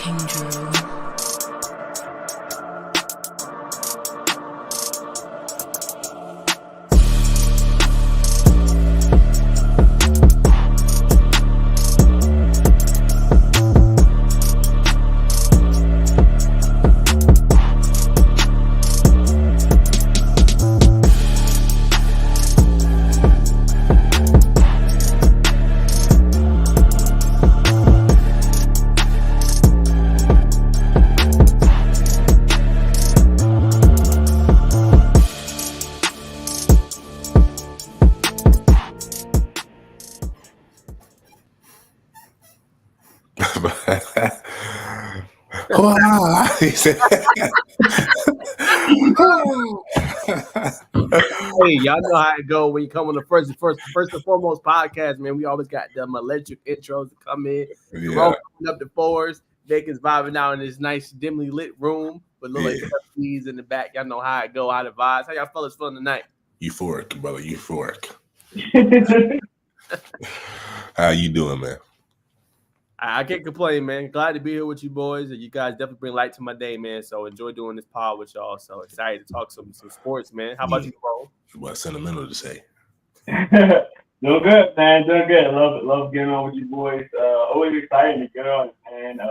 King Drew. He said, Hey, y'all know how it go when you come on the first and foremost podcast, man. We always got them electric intros to come in. yeah, Jerome coming up the fours. Bacon's vibing out in this nice, dimly lit room with little Yeah. keys in the back. Y'all know how it go, how the vibes. How y'all fellas feeling tonight? euphoric, brother, euphoric. How you doing, man? I can't complain, man. Glad to be here with you boys. And you guys definitely bring light to my day, man. So enjoy doing this pod with y'all. So excited to talk some sports, man. How about you, bro? What sentimental to say? Doing good, man. Doing good. Love getting on with you boys. Always excited to get on. And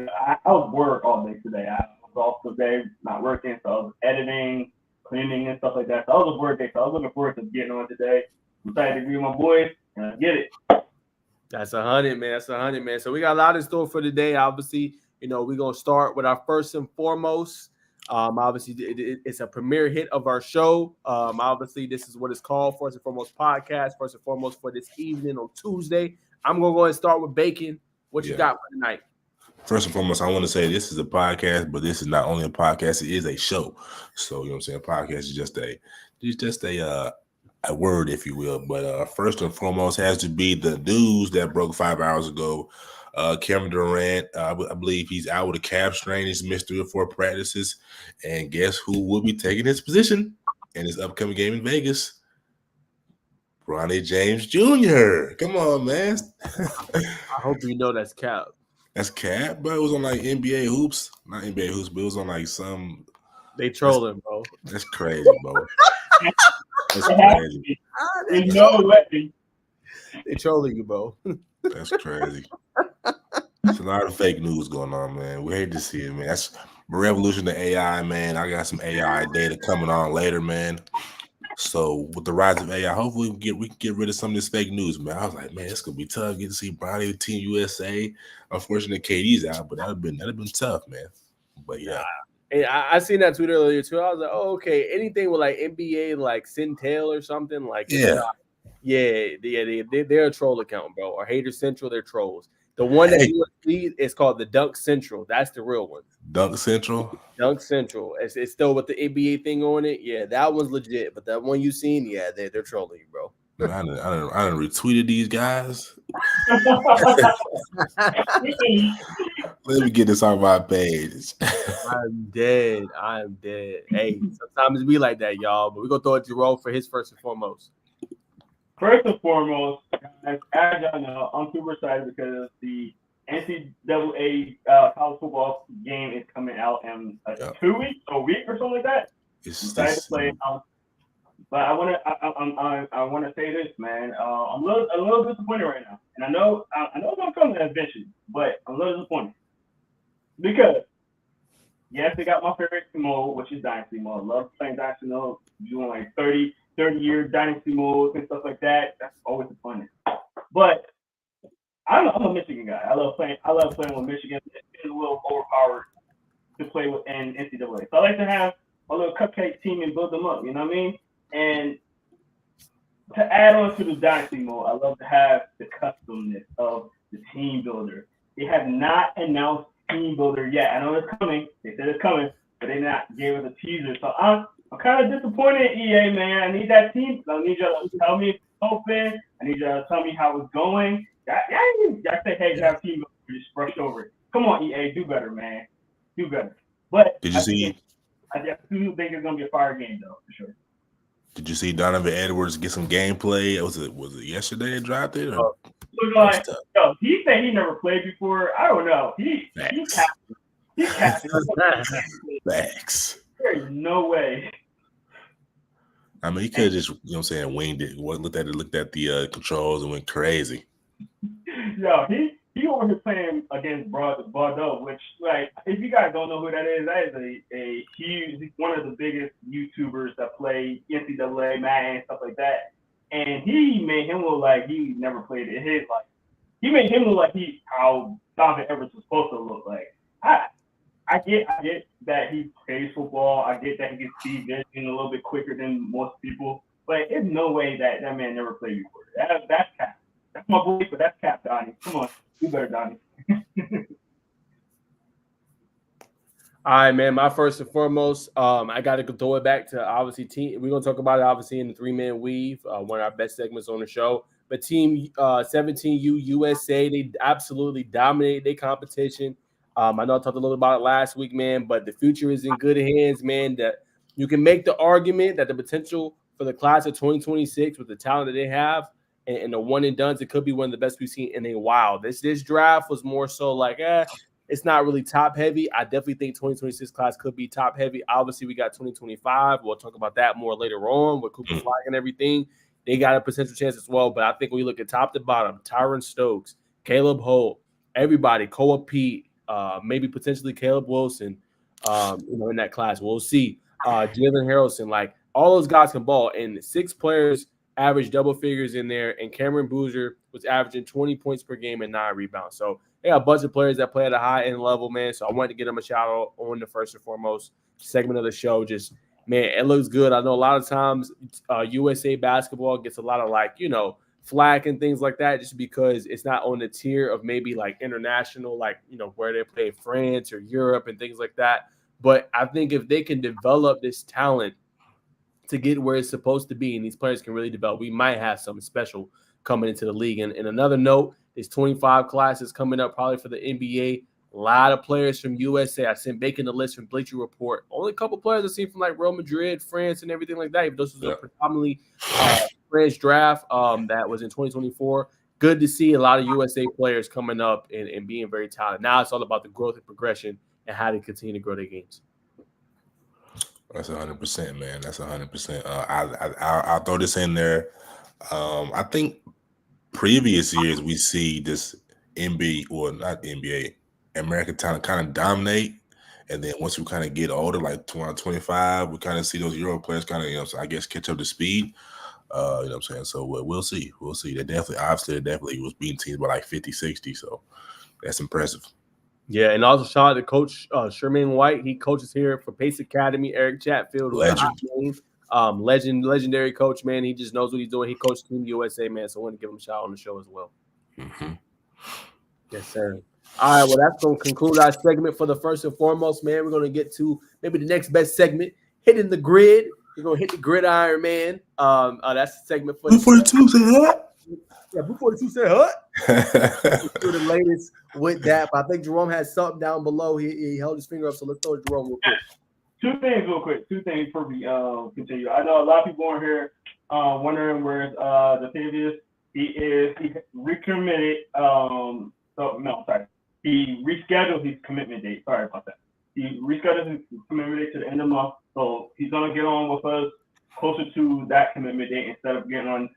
I was work all day today. I was off today, not working, so I was editing, cleaning, and stuff like that. So I was at work day, so I was looking forward to getting on today. I'm excited to be with my boys and get it. That's 100, man. That's 100, man. So we got a lot in store for today. Obviously, we're going to start with our first and foremost. Obviously, it's a premiere hit of our show. Obviously, this is what it's called, First and Foremost Podcast, First and Foremost for this evening on Tuesday. I'm going to go ahead and start with Bacon. What you got for tonight? First and foremost, I want to say this is a podcast, but this is not only a podcast, it is a show. So, you know what I'm saying? Podcast is just a word, if you will. But first and foremost has to be the news that broke 5 hours ago. Kevin Durant, I believe he's out with a calf strain. He's missed 3 or 4 practices. And guess who will be taking his position in his upcoming game in Vegas? Bronny James Jr. Come on, man. I hope you know that's cap. That's cap, but it was on like NBA hoops. Not NBA hoops, but it was on like some. They trolling, bro. That's crazy, bro. That's crazy. In no way. They trolling you, bro. That's crazy. There's a lot of fake news going on, man. We hate to see it, man. That's the revolution of AI, man. I got some AI data coming on later, man. So with the rise of AI, hopefully we can get rid of some of this fake news, man. I was like, man, it's gonna be tough getting to see Bronny with Team USA. Unfortunately, KD's out, but that'd have been tough, man. But yeah. And I seen that tweet earlier too. I was like, oh, okay. Anything with like NBA, like Sintel or something, like they're a troll account, bro. Or Hater Central, they're trolls. The one that you see is called the Dunk Central. That's the real one. Dunk Central. Dunk Central. It's still with the NBA thing on it. Yeah, that one's legit. But that one you seen, yeah, they're trolling you, bro. I done retweeted these guys. Let me get this on my page. I'm dead. Hey, sometimes we like that, y'all. But we're going to throw it to Jerome for his first and foremost. First and foremost, guys, as y'all know, I'm super excited because the NCAA college football game is coming out in 2 weeks, a week or something like that. I'm excited to play. But I want to say this, man. I'm a little disappointed right now, and I know it's gonna come eventually, but I'm a little disappointed because yes, they got my favorite mode, which is Dynasty mode. I love playing Dynasty mode, doing like 30-year Dynasty modes and stuff like that. That's always fun. But I'm a Michigan guy. I love playing with Michigan. It's a little overpowered to play with in NCAA. So I like to have a little cupcake team and build them up. You know what I mean? And to add on to the Dynasty mode, I love to have the customness of the team builder. They have not announced team builder yet. I know it's coming. They said it's coming, but they not gave us a teaser. So I'm kind of disappointed, EA, man. I need that team. I need y'all to tell me if it's open. I need y'all to tell me how it's going. Y'all say, hey, you have a team builder, just brush over it. Come on, EA, do better, man. Do better. But did you see? I do think it's going to be a fire game, though, for sure. Did you see Donovan Edwards get some gameplay? Was it yesterday it dropped it? Or? Look like, yo, he said he never played before. I don't know. He capped. Facts. There's no way. I mean, he could have just, winged it. Looked at the controls and went crazy. Yo, he over here playing against Bordeaux, which, like, if you guys don't know who that is a huge, he's one of the biggest YouTubers that play NCAA, Madden, and stuff like that. And he made him look like he never played it in his life. He made him look like how Donovan Edwards was supposed to look like. I get that he plays football. I get that he can see vision a little bit quicker than most people. But there's no way that man never played before. That's cap. That's my belief, but that's cap, Donnie. Come on. You better, Donnie. All right, man. My first and foremost, I got to throw it back to obviously team. We're gonna talk about it obviously in the 3-man weave, one of our best segments on the show. But Team 17U USA, they absolutely dominated their competition. I know I talked a little about it last week, man, but the future is in good hands, man. That you can make the argument that the potential for the class of 2026 with the talent that they have and the one and dones, it could be one of the best we've seen in a while. This draft was more so like, it's not really top heavy. I definitely think 2026 class could be top heavy. Obviously, we got 2025. We'll talk about that more later on with Cooper Flag and everything. They got a potential chance as well. But I think when you look at top to bottom, Tyron Stokes, Caleb Holt, everybody, Koa Pete, maybe potentially Caleb Wilson, in that class. We'll see. Jalen Harrelson, like all those guys can ball. And 6 players average double figures in there. And Cameron Boozer was averaging 20 points per game and 9 rebounds. So they got a bunch of players that play at a high end level, man. So I wanted to get them a shout out on the first and foremost segment of the show. Just, man, it looks good. I know a lot of times USA basketball gets a lot of flack and things like that just because it's not on the tier of maybe like international, where they play France or Europe and things like that. But I think if they can develop this talent to get where it's supposed to be and these players can really develop, we might have something special coming into the league. And another note, there's 25 classes coming up probably for the NBA. A lot of players from USA. I sent Bacon the list from Bleacher Report. Only a couple players I've seen from like Real Madrid, France, and everything like that. This was a predominantly French draft that was in 2024. Good to see a lot of USA players coming up and being very talented. Now it's all about the growth and progression and how to continue to grow their games. That's 100%, man. That's 100%. I'll throw this in there. I think previous years we see this NBA or not NBA, American talent kind of dominate, and then once we kind of get older, like 25, we kind of see those Euro players kind of, I guess, catch up to speed. You know what I'm saying? So we'll see. We'll see. They definitely was beating teams by like 50, 60. So that's impressive. Yeah, and also shout out to Coach Sherman White. He coaches here for Pace Academy. Eric Chatfield, legendary coach, man. He just knows what he's doing. He coached Team USA, man. So I want to give him a shout out on the show as well. Mm-hmm. Yes, sir. All right, well, that's going to conclude our segment for the first and foremost, man. We're going to get to maybe the next best segment, hitting the grid. We're going to hit the gridiron, man. That's the segment for 242 said what? Yeah, Blue 42 said what? Do the latest with that. But I think Jerome has something down below. He held his finger up, so let's throw it to Jerome real quick. Two things before we continue. I know a lot of people on here wondering where's Datavius. He recommitted. He rescheduled his commitment date. Sorry about that. He rescheduled his commitment date to the end of the month. So he's gonna get on with us closer to that commitment date instead of getting on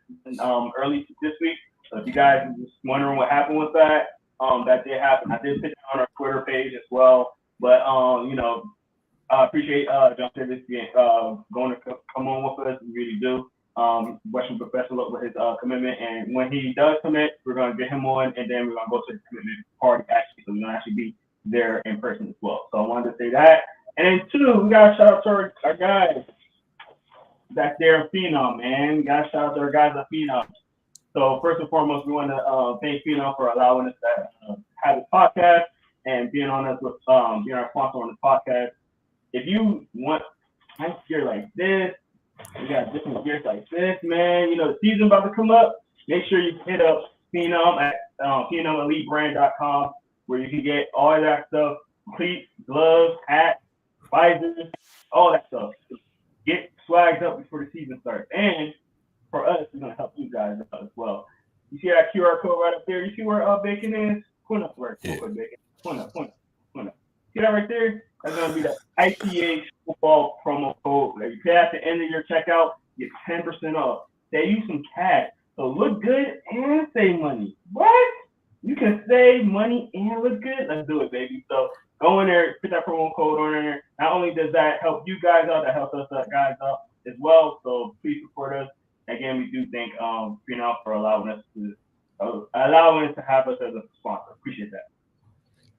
early this week. So if you guys are just wondering what happened with that, that did happen. I did put it on our Twitter page as well. But I appreciate John Davis going to come on with us. We really do. Wishing the best of luck with his commitment. And when he does commit, we're going to get him on, and then we're going to go to the commitment party actually. So we're going to actually be there in person as well. So I wanted to say that. And then 2, we got to shout out to our guys back there in Phenom, man. We got to shout out to our guys at Phenom. So first and foremost, we want to thank Phenom for allowing us to have this podcast and being on us with being our sponsor on this podcast. If you want nice gear like this, we got different gears like this, man. You know, the season about to come up. Make sure you hit up Phenom at PhenomEliteBrand.com, where you can get all that stuff: cleats, gloves, hats, visors, all that stuff. Get swags up before the season starts. And for us, it's going to help you guys out as well. You see that QR code right up there? You see where Bacon is? Point up where Bacon. Point up. See that right there? That's going to be the ICH football promo code. Like, you pay at the end of your checkout, get 10% off. Save you some cash. So look good and save money. What? You can save money and look good? Let's do it, baby. So go in there, put that promo code on there. Not only does that help you guys out, that helps us guys out as well. So please support us. Again, we do thank Phenom for allowing us to have us as a sponsor. Appreciate that.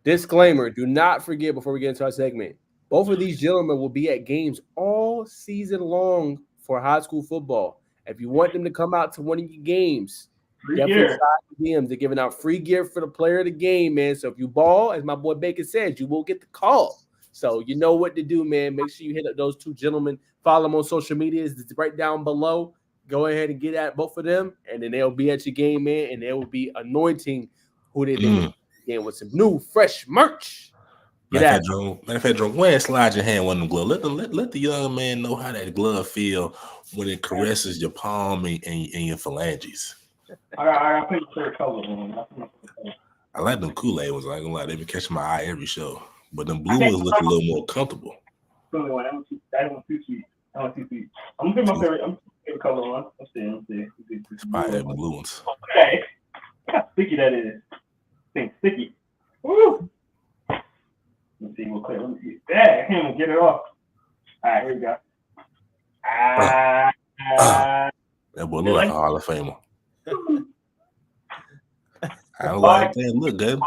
Disclaimer: do not forget before we get into our segment, both of these gentlemen will be at games all season long for high school football. If you want them to come out to one of your games, definitely slide the DMs. They're giving out free gear for the player of the game, man. So if you ball, as my boy Bacon said, you will get the call. So you know what to do, man. Make sure you hit up those two gentlemen. Follow them on social media. It's right down below. Go ahead and get at both of them, and then they'll be at your game, man, and they will be anointing who they think game with some new, fresh merch. Matter of fact, Jerome, go ahead and slide your hand on the glove. Let the young man know how that glove feel when it caresses your palm and your phalanges. I put your color on. I like them Kool-Aid ones. I ain't gonna lie, they been catching my eye every show. But them blue ones look a little more comfortable. That one's too sweet. I'm gonna put my favorite color on. Let's see. It's probably them blue ones. Okay. Look how sticky that is. Thing's sticky. Woo! Let's see real quick. Let me see. Yeah, I can't even get it off. All right, here we go. That boy look like a Hall of Famer. I don't like that. Look good.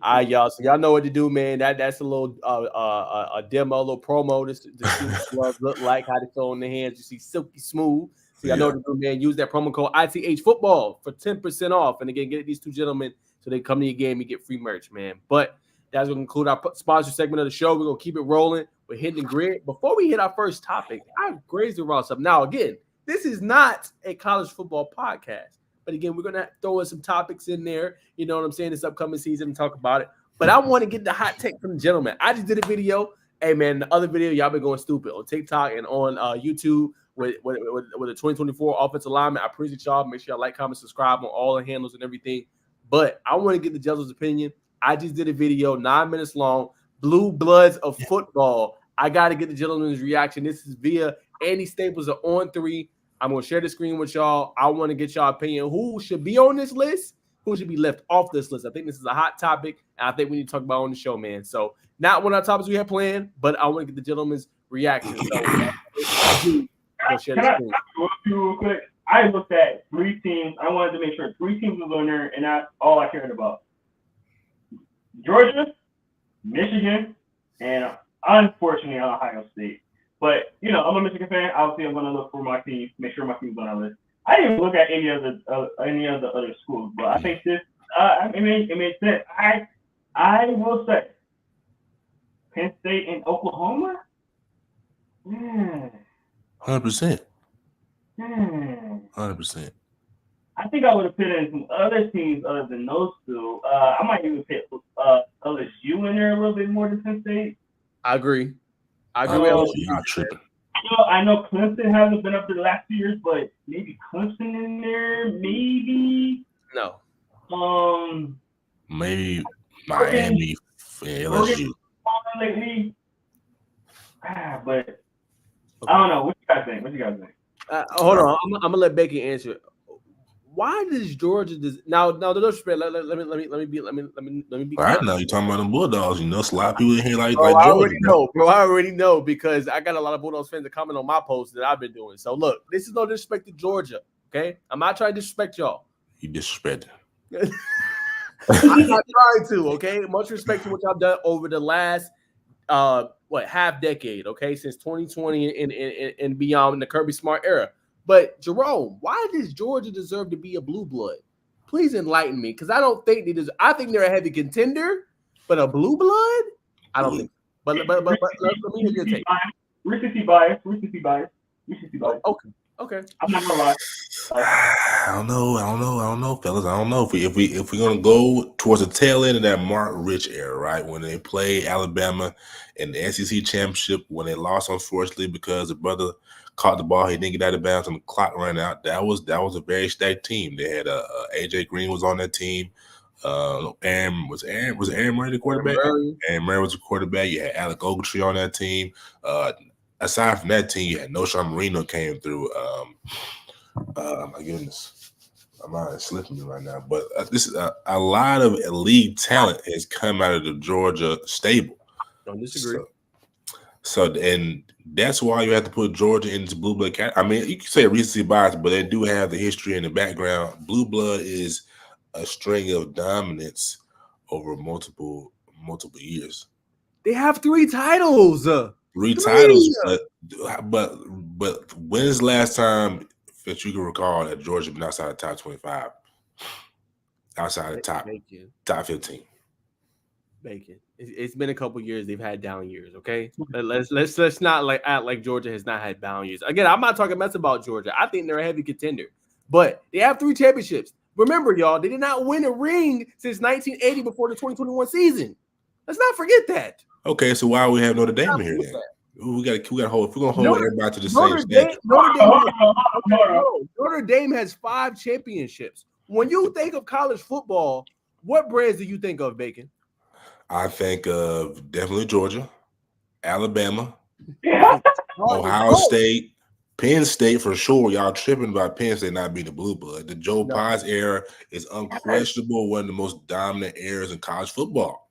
All right, y'all. So y'all know what to do, man. That's a little a demo, a little promo to see what gloves look like, how they feel in the hands. You see silky smooth. So y'all know what to do, man. Use that promo code ITH Football for 10% off. And again, get these two gentlemen so they come to your game and get free merch, man. But that's going to conclude our sponsor segment of the show. We're going to keep it rolling. We're hitting the grid. Before we hit our first topic, I grazed around something. Now, again, this is not a college football podcast. But again, we're going to throw in some topics in there. You know what I'm saying? This upcoming season and talk about it. But I want to get the hot take from the gentleman. I just did a video. Hey, man, the other video, y'all been going stupid on TikTok and on YouTube with the 2024 offensive alignment. I appreciate y'all. Make sure y'all like, comment, subscribe on all the handles and everything. But I want to get the gentleman's opinion. I just did a video, 9 minutes long, Blue Bloods of football. I got to get the gentleman's reaction. This is via Andy Staples of On 3. I'm going to share the screen with y'all. I want to get y'all opinion. Who should be on this list? Who should be left off this list? I think this is a hot topic, and I think we need to talk about it on the show, man. So not one of our topics we had planned, but I want to get the gentleman's reaction. So share the screen. Real quick. I looked at 3 teams. I wanted to make sure 3 teams was on there, and that's all I cared about. Georgia, Michigan, and unfortunately Ohio State. But, you know, I'm a Michigan fan. Obviously, I'm going to look for my team, make sure my team's on our list. I didn't even look at any of the other schools, but I think this it made sense. I will say Penn State and Oklahoma. 100%. 100%. I think I would have put in some other teams other than those two. I might even put LSU in there a little bit more than Penn State. I agree. Y'all tripping. I know Clemson hasn't been up there the last 2 years, but maybe Clemson in there, maybe. No. Maybe Miami, LSU. Lately. But I don't know. What you guys think? Hold on. I'm gonna let Becky answer. Why does Georgia now? The disrespect. Let me be. I know you're talking about them Bulldogs. You know, a lot of people in here like I Georgia. I already know because I got a lot of Bulldogs fans that comment on my posts that I've been doing. So look, this is no disrespect to Georgia. Okay, I'm not trying to disrespect y'all. You disrespecting. I'm not trying to. Okay, much respect to what y'all done over the last half decade. Okay, since 2020 and beyond in the Kirby Smart era. But Jerome, why does Georgia deserve to be a blue blood? Please enlighten me, because I don't think they deserve. I think they're a heavy contender, but a blue blood, I don't think. But let me hear your take. Recency bias. Okay. I'm not gonna lie. I don't know, fellas. I don't know if we're gonna go towards the tail end of that Mark Rich era, right? When they played Alabama in the SEC championship, when they lost unfortunately because the brother caught the ball, he didn't get out of bounds, and the clock ran out. That was a very stacked team. They had AJ Green was on that team. Aaron Murray the quarterback? Aaron Murray was the quarterback. You had Alec Ogletree on that team. Aside from that team, you had Noshawn Marino came through. My goodness, my mind is slipping me right now. But this is a lot of elite talent has come out of the Georgia stable. Don't disagree. So and that's why you have to put Georgia into blue blood. I mean, you can say recency bias, but they do have the history in the background. Blue blood is a string of dominance over multiple years. They have 3 titles. Three titles, but when's the last time that you can recall that Georgia been outside the top 25, outside the top 15? Bacon. It's been a couple years. They've had down years. Okay, let's not act like Georgia has not had down years. Again, I'm not talking mess about Georgia. I think they're a heavy contender, but they have 3 championships. Remember, y'all, they did not win a ring since 1980 before the 2021 season. Let's not forget that. Okay, so why we have Notre Dame here then? We got hold. If we're gonna hold everybody to the same standard. Notre Dame has 5 championships. When you think of college football, what brands do you think of, Bacon? I think of definitely Georgia, Alabama, Ohio State, Penn State for sure. Y'all tripping about Penn State not being the blue blood. The Joe Paz era is unquestionable one of the most dominant eras in college football.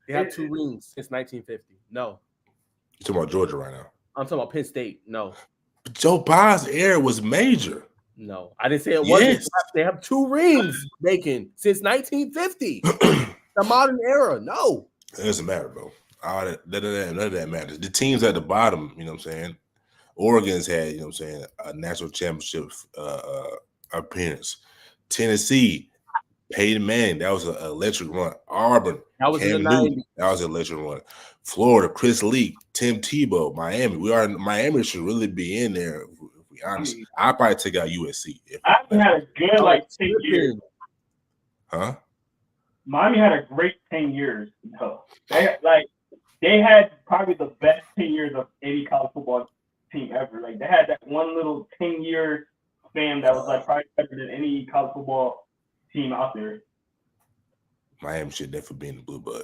They have 2 rings since 1950. No. You're talking about Georgia right now. I'm talking about Penn State. No. But Joe Paz era was major. No, I didn't say it wasn't. They have 2 rings, Bacon, since 1950. The modern era. No. It doesn't matter, bro. None of that matters. The teams at the bottom, you know what I'm saying? Oregon's had, you know what I'm saying, a national championship appearance. Tennessee, Peyton Manning, that was an electric run. Auburn, that was in the 90s. That was an electric run. Florida, Chris Leak, Tim Tebow, Miami. Miami should really be in there, if we're honest. I'd probably take out USC. Miami had a good 10 years. Huh? Miami had a great 10 years. No. They had probably the best 10 years of any college football team ever. Like they had that one little 10-year span that was probably better than any college football team out there. Miami should definitely be in the blue blood.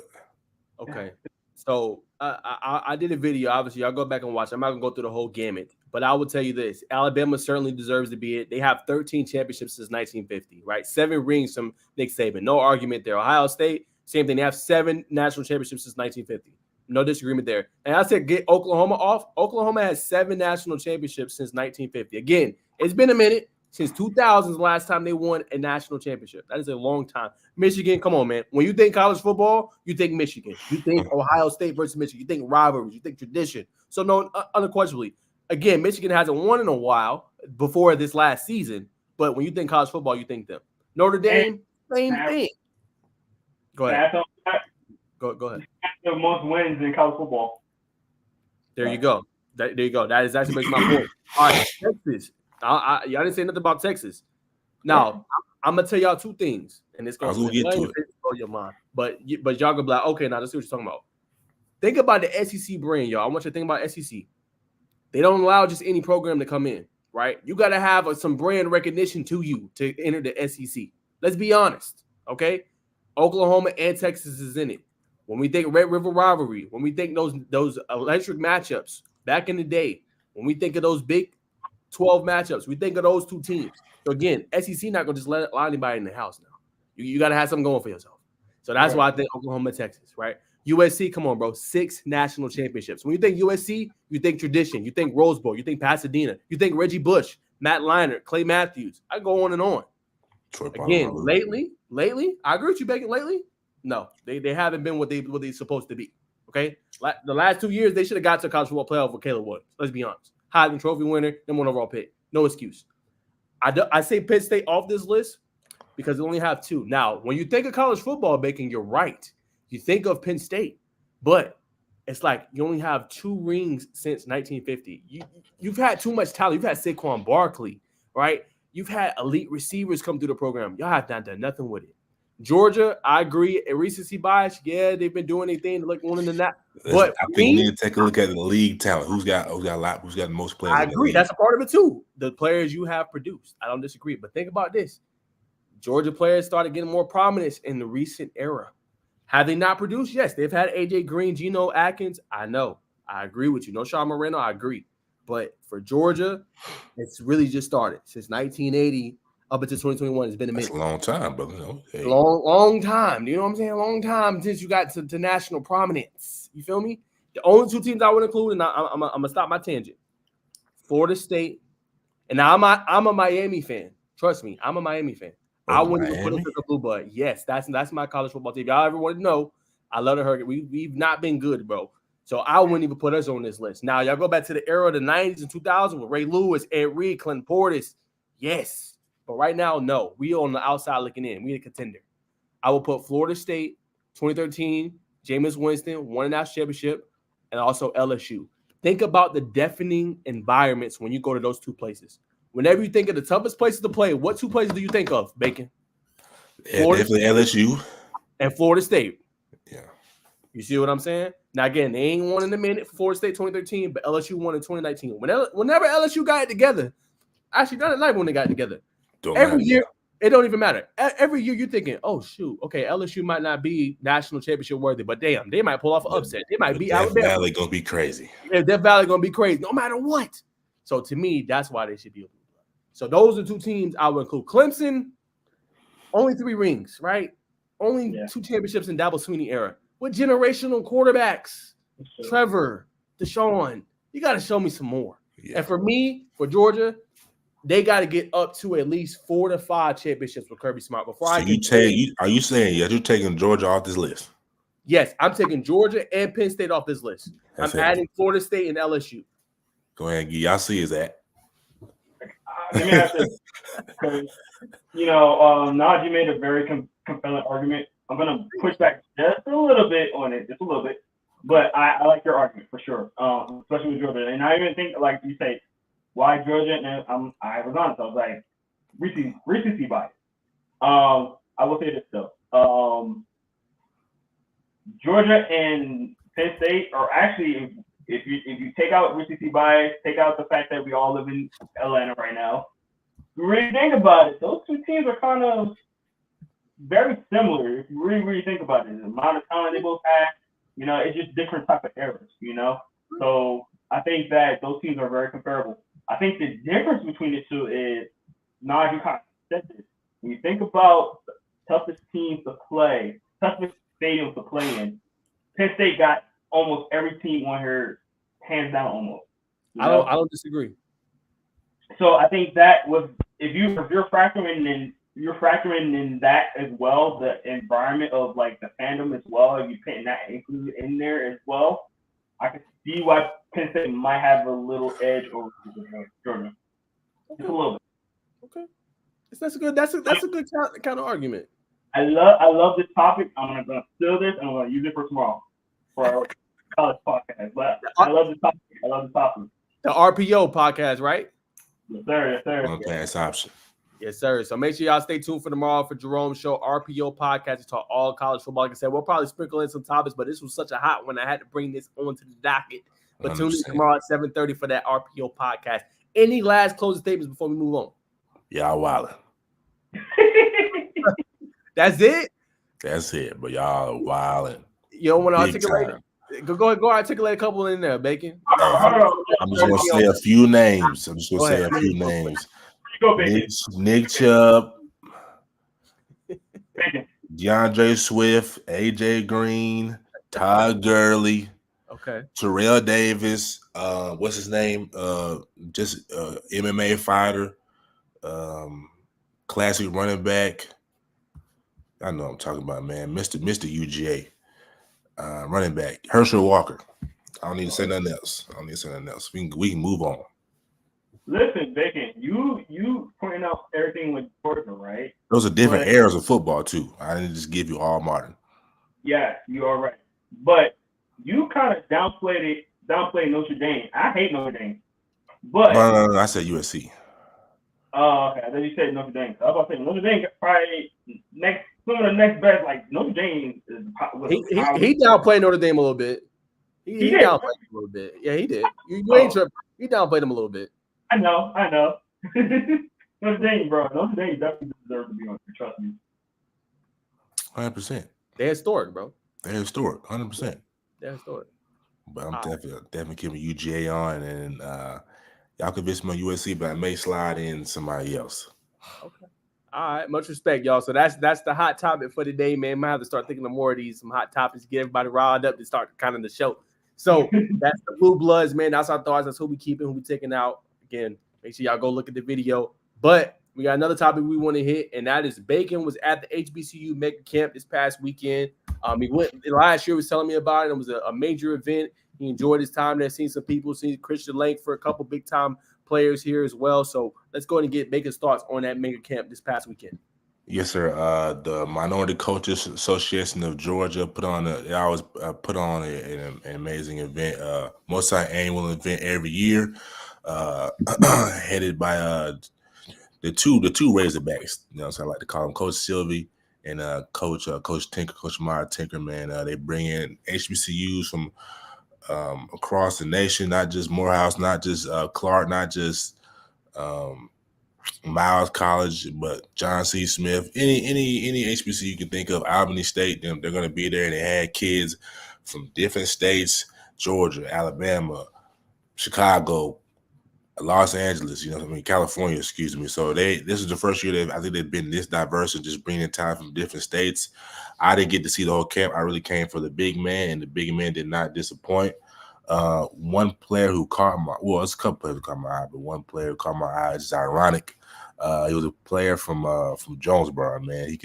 Okay. So I did a video. Obviously, y'all go back and watch. I'm not gonna go through the whole gamut, but I will tell you this: Alabama certainly deserves to be it. They have 13 championships since 1950, right? 7 rings from Nick Saban. No argument there. Ohio State, same thing. They have 7 national championships since 1950. No disagreement there. And I said get Oklahoma off. Oklahoma has 7 national championships since 1950. Again, it's been a minute. Since 2000 is the last time they won a national championship. That is a long time. Michigan, come on, man. When you think college football, you think Michigan. You think Ohio State versus Michigan. You think rivalries. You think tradition. So, no, unquestionably, again, Michigan hasn't won in a while before this last season. But when you think college football, you think them. Notre Dame, same thing. Go ahead. Go ahead. The most wins in college football. There you go. There you go. That is actually makes my point. All right, Texas. Y'all didn't say nothing about Texas. Now, I'm gonna tell y'all 2 things, and it's gonna blow your mind. But y'all gonna be like, okay, now let's see what you're talking about. Think about the SEC brand, y'all. I want you to think about SEC. They don't allow just any program to come in, right? You got to have some brand recognition to you to enter the SEC. Let's be honest, okay? Oklahoma and Texas is in it. When we think Red River rivalry, when we think those electric matchups back in the day, when we think of those big 12 matchups, we think of those 2 teams. So again, SEC not gonna just let anybody in the house now. You got to have something going for yourself. So that's why I think Oklahoma, Texas, right? USC, come on, bro. 6 national championships. When you think USC, you think tradition. You think Rose Bowl. You think Pasadena. You think Reggie Bush, Matt Leinart, Clay Matthews. I go on and on. Again, lately, I agree with you, Bacon. Lately, no, they haven't been what they're supposed to be. Okay, the last 2 years they should have got to college football playoff with Caleb Williams. Let's be honest. Heisman Trophy winner, #1 overall pick. No excuse. I say Penn State off this list because they only have 2. Now, when you think of college football, Bacon, you're right. You think of Penn State, but it's like you only have 2 rings since 1950. You've had too much talent. You've had Saquon Barkley. right? You've had elite receivers come through the program. Y'all have not done nothing with it. Georgia, I agree. A recency bias, yeah, they've been doing anything to look one in the net. But I think we need to take a look at the league talent. Who's got the most players? I agree. That's a part of it too. The players you have produced. I don't disagree. But think about this. Georgia players started getting more prominence in the recent era. Have they not produced? Yes, they've had AJ Green, Geno Atkins. I know. I agree with you. No Sean Moreno, I agree. But for Georgia, it's really just started. Since 1980 up until 2021, it's been a minute. That's a long time, brother. Hey. Long time. You know what I'm saying? A long time since you got to national prominence. You feel me? The only two teams I would include, and I'm gonna stop my tangent. Florida State, and now I'm a Miami fan. Trust me, I'm a Miami fan. I wouldn't even put us as a blue bud. Yes, that's my college football team. If y'all ever want to know, I love the Hurricanes. We've not been good, bro. So I wouldn't even put us on this list. Now, y'all go back to the era of the 90s and 2000s with Ray Lewis, Ed Reed, Clinton Portis. Yes. But right now, no. We on the outside looking in. We a contender. I will put Florida State, 2013, Jameis Winston, won a national championship, and also LSU. Think about the deafening environments when you go to those two places. Whenever you think of the toughest places to play, what two places do you think of, Bacon? Yeah, definitely LSU. And Florida State. Yeah. You see what I'm saying? Now, again, they ain't won in a minute for Florida State 2013, but LSU won in 2019. Whenever LSU got it together, actually, not like when they got it together. Every year, it don't even matter. Every year, you're thinking, oh, shoot, okay, LSU might not be national championship worthy, but damn, they might pull off an upset. They might be Alabama. Death Valley going to be crazy. Yeah, Death Valley going to be crazy, no matter what. So, to me, that's why they should be. So, those are two teams I would include. Clemson, only 3 rings, right? Only 2 championships in Dabo Swinney era. With generational quarterbacks, Trevor, Deshaun, you got to show me some more. Yeah. And for me, for Georgia, they got to get up to at least 4 to 5 championships with Kirby Smart before are you saying you're taking Georgia off this list? Yes, I'm taking Georgia and Penn State off this list. I'm adding Florida State and LSU. Go ahead, y'all see is that. Let me ask this, because Najee made a very compelling argument. I'm gonna push back just a little bit on it, just a little bit, but I like your argument for sure, especially with Georgia. And I even think, like you say, why Georgia? And I was honest. I was like, recency bias. I will say this though. Georgia and Penn State are actually, if you take out recency bias, take out the fact that we all live in Atlanta right now, you really think about it, those two teams are kind of very similar. If you really think about it, the amount of talent they both have, it's just different type of eras, So I think that those teams are very comparable. I think the difference between the two is, Naj, you kind of said this. When you think about the toughest teams to play, toughest stadiums to play in, Penn State got almost every team on here, hands down almost. I don't disagree. So I think that was, if you're factoring in that as well, the environment of like the fandom as well, if you putting that included in there as well, I can see why Penn State might have a little edge over Georgia. Okay. Just a little bit. Okay. That's a good kind of argument. I love this topic. I'm gonna steal this and I'm gonna use it for tomorrow for our college podcast. But I love this topic. The RPO podcast, right? Yes, sir. Yes, sir. Okay, that's option. Yes, sir. So make sure y'all stay tuned for tomorrow for Jerome's show, RPO podcast. We talk all college football. Like I said, we'll probably sprinkle in some topics, but this was such a hot one. I had to bring this onto the docket. But tune in tomorrow at 7:30 for that RPO podcast. Any last closing statements before we move on? Y'all wildin'. That's it? That's it. But y'all wildin'. You don't want to articulate it? Go articulate a couple in there, Bacon. I'm just going to say a few names. Nick Chubb, DeAndre Swift, AJ Green, Todd Gurley, Terrell Davis, what's his name? Just MMA fighter, classic running back. I know what I'm talking about, man. Mr. UGA, running back, Herschel Walker. I don't need to say nothing else. We can move on. Listen, Bacon, you pointing out everything with Georgia, right? Those are different eras of football too. I didn't just give you all modern. Yeah, you are right. But you kind of downplayed Notre Dame. I hate Notre Dame. But no, I said USC. Oh, okay. I thought you said Notre Dame. I was about to say Notre Dame probably some of the next best. Like Notre Dame is he downplayed Notre Dame a little bit. He downplayed him a little bit. Yeah, he did. You ain't tripping. He downplayed him a little bit. I know. Notre Dame, bro. Notre Dame definitely deserves to be on. Trust me. 100%. They're historic, bro. They're historic. 100%. They're historic. But I'm definitely keeping UGA on, and y'all convinced me on USC, but I may slide in somebody else. Okay. All right. Much respect, y'all. So that's the hot topic for today, man. Might have to start thinking of more of these, some hot topics, get everybody riled up to start kind of the show. So that's the Blue Bloods, man. That's our thoughts. That's who we keeping, who we taking out. Again, make sure y'all go look at the video. But we got another topic we want to hit, and that is Bacon was at the HBCU Mega Camp this past weekend. He went last year, was telling me about it. It was a major event. He enjoyed his time there, seen some people, seen Christian Langford, a couple big time players here as well. So let's go ahead and get Bacon's thoughts on that Mega Camp this past weekend. Yes, sir. The Minority Coaches Association of Georgia put on an amazing event, multi-annual event every year, headed by the two Razorbacks. You know, so I like to call them Coach Sylvie and Coach Tinker, Coach Mara Tinker. Man, they bring in HBCUs from across the nation, not just Morehouse, not just Clark, not just Miles College, but John C. Smith, any HBCU you can think of, Albany State, they're going to be there, and they had kids from different states, Georgia, Alabama, Chicago, Los Angeles, California, excuse me. So this is the first year I think they've been this diverse and just bringing talent from different states. I didn't get to see the whole camp. I really came for the big man, and the big man did not disappoint. One player who caught it's a couple players who caught my eye, but one player who caught my eye is ironic. He was a player from Jonesboro, man.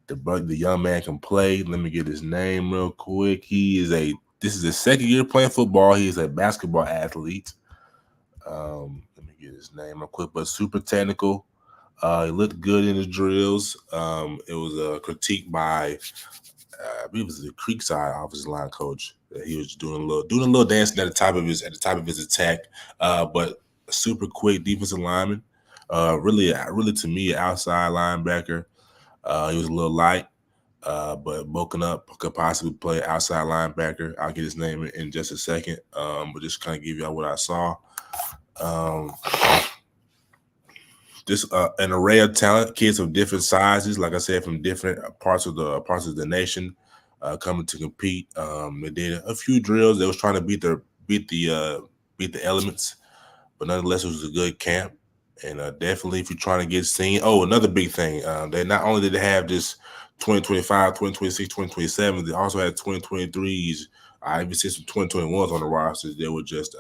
The young man can play. Let me get his name real quick. This is his second year playing football. He is a basketball athlete. Let me get his name real quick, but super technical. He looked good in the drills. It was a critique by I believe it was the Creekside offensive line coach. He was doing a little dancing at the top of his attack, but a super quick defensive lineman. Really to me, an outside linebacker. He was a little light, but bulking up, could possibly play outside linebacker. I'll get his name in just a second, but just kind of give y'all what I saw. Just an array of talent, kids of different sizes, like I said, from different parts of the nation, coming to compete. They did a few drills. They was trying to beat the elements, but nonetheless, it was a good camp. And definitely, if you're trying to get seen, another big thing, they not only did they have this 2025, 2026, 2027, they also had 2023s. I even see some 2021s on the rosters. They were just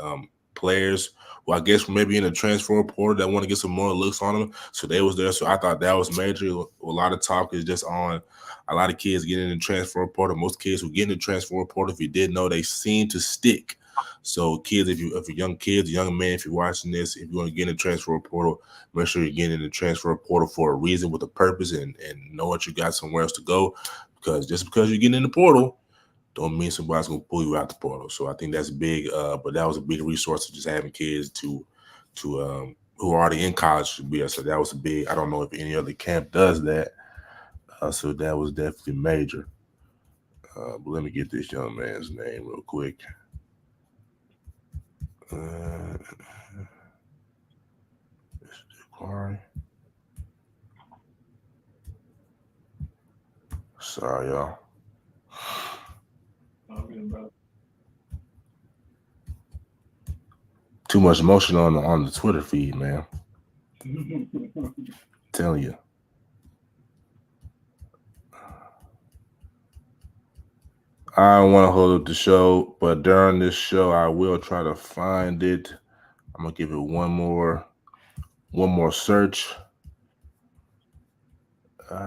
players who I guess maybe in the transfer portal that want to get some more looks on them. So they was there. So I thought that was major. A lot of talk is just on a lot of kids getting in the transfer portal. Most kids who get in the transfer portal, if you didn't know, they seem to stick. So kids, if you're young man, if you're watching this, if you want to get in the transfer portal, make sure you're getting in the transfer portal for a reason, with a purpose, and know that you got somewhere else to go. Because just because you're getting in the portal don't mean somebody's gonna pull you out the portal. So I think that's big. But that was a big resource of just having kids to who are already in college to be there. So that was a big. I don't know if any other camp does that. So that was definitely major. But let me get this young man's name real quick. Sorry, y'all. Too much emotion on the Twitter feed, man. Telling you. I don't want to hold up the show, but during this show, I will try to find it. I'm gonna give it one more search. All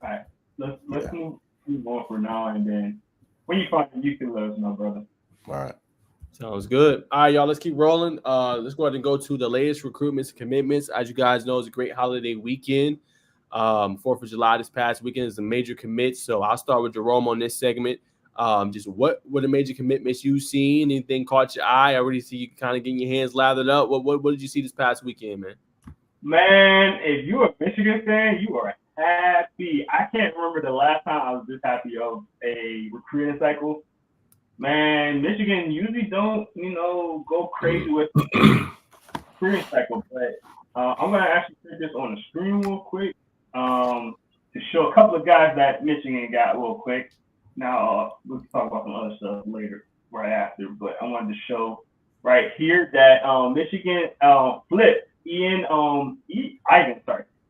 right, let's move on for now, and then when you find it, you can let us know, brother. All right. Sounds good. All right, y'all, let's keep rolling. Let's go ahead and go to the latest recruitments and commitments. As you guys know, it's a great holiday weekend. 4th of July this past weekend is a major commit. So I'll start with Jerome on this segment. Just what were the major commitments you've seen? Anything caught your eye? I already see you kind of getting your hands lathered up. What did you see this past weekend, man? Man, if you're a Michigan fan, you are happy. I can't remember the last time I was this happy of a recruiting cycle. Man, Michigan usually don't, go crazy with recruiting cycle, but I'm gonna actually put this on the screen real quick to show a couple of guys that Michigan got real quick. Now we'll talk about some other stuff later, right after. But I wanted to show right here that Michigan flipped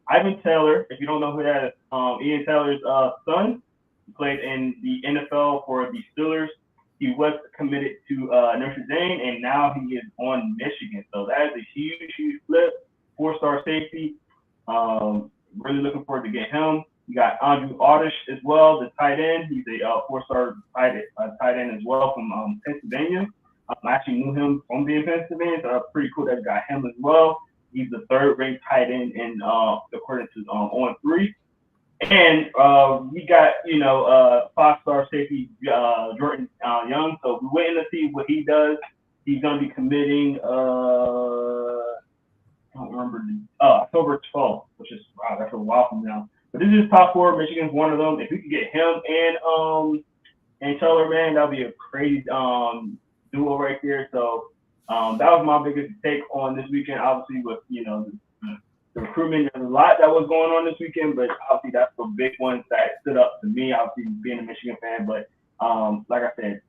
Ivan Taylor. If you don't know who that is, Ian Taylor's son. He played in the NFL for the Steelers. He was committed to Notre Dame, and now he is on Michigan. So that is a huge flip. 4-star safety. Really looking forward to get him. You got Andrew Audish as well, the tight end. He's a 4-star tight end as well from Pennsylvania. I actually knew him from being Pennsylvania, so pretty cool that I got him as well. He's the third-ranked tight end in according to on 3. And we got 5-star safety Jordan Young. So we're waiting to see what he does. He's going to be committing. I don't remember October 12th, which is that's a while from now. But this is top 4. Michigan's one of them. If we could get him and Taylor, man, that'd be a crazy duo right there. So that was my biggest take on this weekend. Obviously, with the recruitment, there's a lot that was going on this weekend, but obviously that's the big ones that stood up to me. Obviously, being a Michigan fan, but like I said,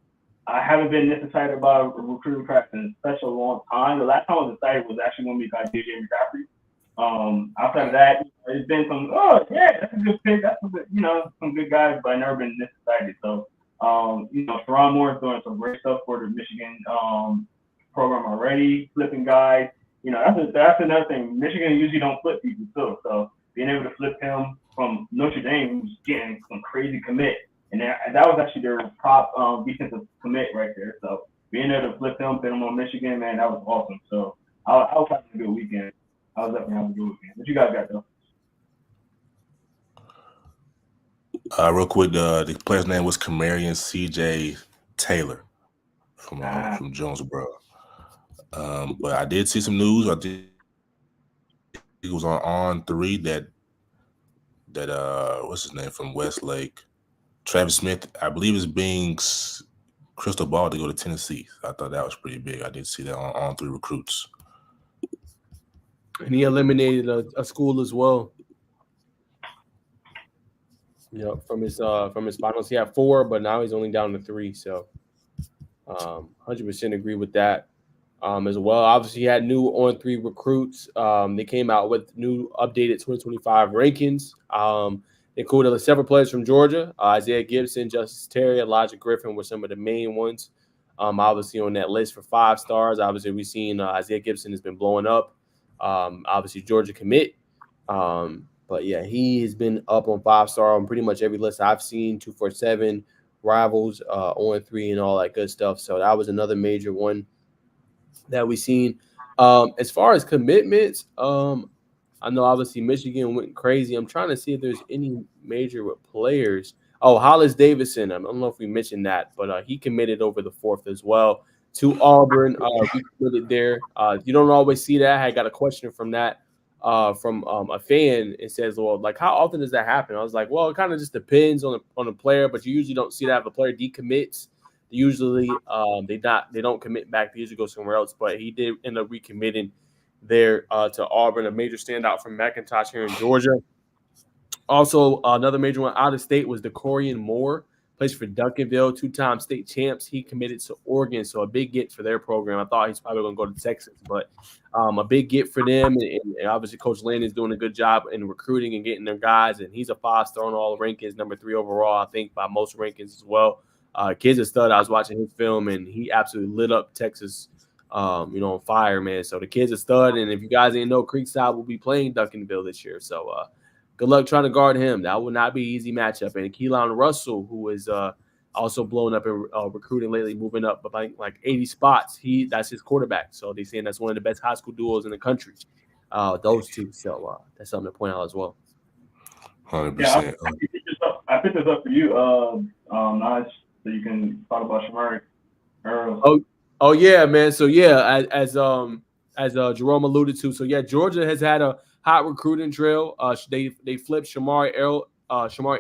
I haven't been this excited about a recruiting class in such a long time. The last time I was excited was actually when we got DJ McCaffrey. Outside of that, it's been some, that's a good pick. That's some good guys, but I've never been this excited. So, Sharon Moore is doing some great stuff for the Michigan program already, flipping guys. That's another thing. Michigan usually don't flip people too. So being able to flip him from Notre Dame, who's getting some crazy commit, and that was actually their top defensive commit right there. So being able to flip him, put him on Michigan, man, that was awesome. So I was having a good weekend. I was definitely having a good weekend. What you guys got though? Real quick, the player's name was Kamarian C.J. Taylor from Jonesboro. But I did see some news. It was on 3 that what's his name from Westlake, Travis Smith, I believe is being crystal ball to go to Tennessee. I thought that was pretty big. I did see that on 3 recruits. And he eliminated a school as well. From his finals, he had 4, but now he's only down to 3. So, 100% agree with that. As well, obviously, he had new on 3 recruits. They came out with new updated 2025 rankings. They included several players from Georgia: Isaiah Gibson, Justice Terry, Elijah Griffin were some of the main ones. Obviously, on that list for 5 stars. Obviously, we've seen Isaiah Gibson has been blowing up. Obviously, Georgia commit. But yeah, he has been up on 5-star on pretty much every list I've seen. 247 Rivals, on 3, and all that good stuff. So that was another major one that we've seen. As far as commitments, I know obviously Michigan went crazy. I'm trying to see if there's any major players. Oh, Hollis Davidson. I don't know if we mentioned that, but he committed over the 4th as well to Auburn. He committed there. You don't always see that. I got a question from that from a fan. It says, well, like, how often does that happen? I was like, well, it kind of just depends on the player, but you usually don't see that if a player decommits. Usually they don't commit back. They usually go somewhere else, but he did end up recommitting there to Auburn, a major standout from McIntosh here in Georgia. Also, another major one out of state was DeCorian Moore, plays for Duncanville, 2-time state champs. He committed to Oregon, so a big get for their program. I thought he's probably going to go to Texas, but a big get for them. And obviously, Coach Lynn is doing a good job in recruiting and getting their guys, and he's a 5-star on all rankings, number 3 overall, I think, by most rankings as well. Kid's a stud. I was watching his film, and he absolutely lit up Texas, on fire, man. So the kid's a stud, and if you guys didn't know, Creekside will be playing Duncanville this year. So good luck trying to guard him. That will not be an easy matchup. And Keelan Russell, who is also blowing up in recruiting lately, moving up by like 80 spots. That's his quarterback. So they're saying that's one of the best high school duos in the country. Those two. So that's something to point out as well. 100%. Yeah, I picked this up for you, Naj. so you can talk about Shamari Earls. Oh yeah, man. So yeah, as Jerome alluded to, so yeah, Georgia has had a hot recruiting trail. They flipped Shamari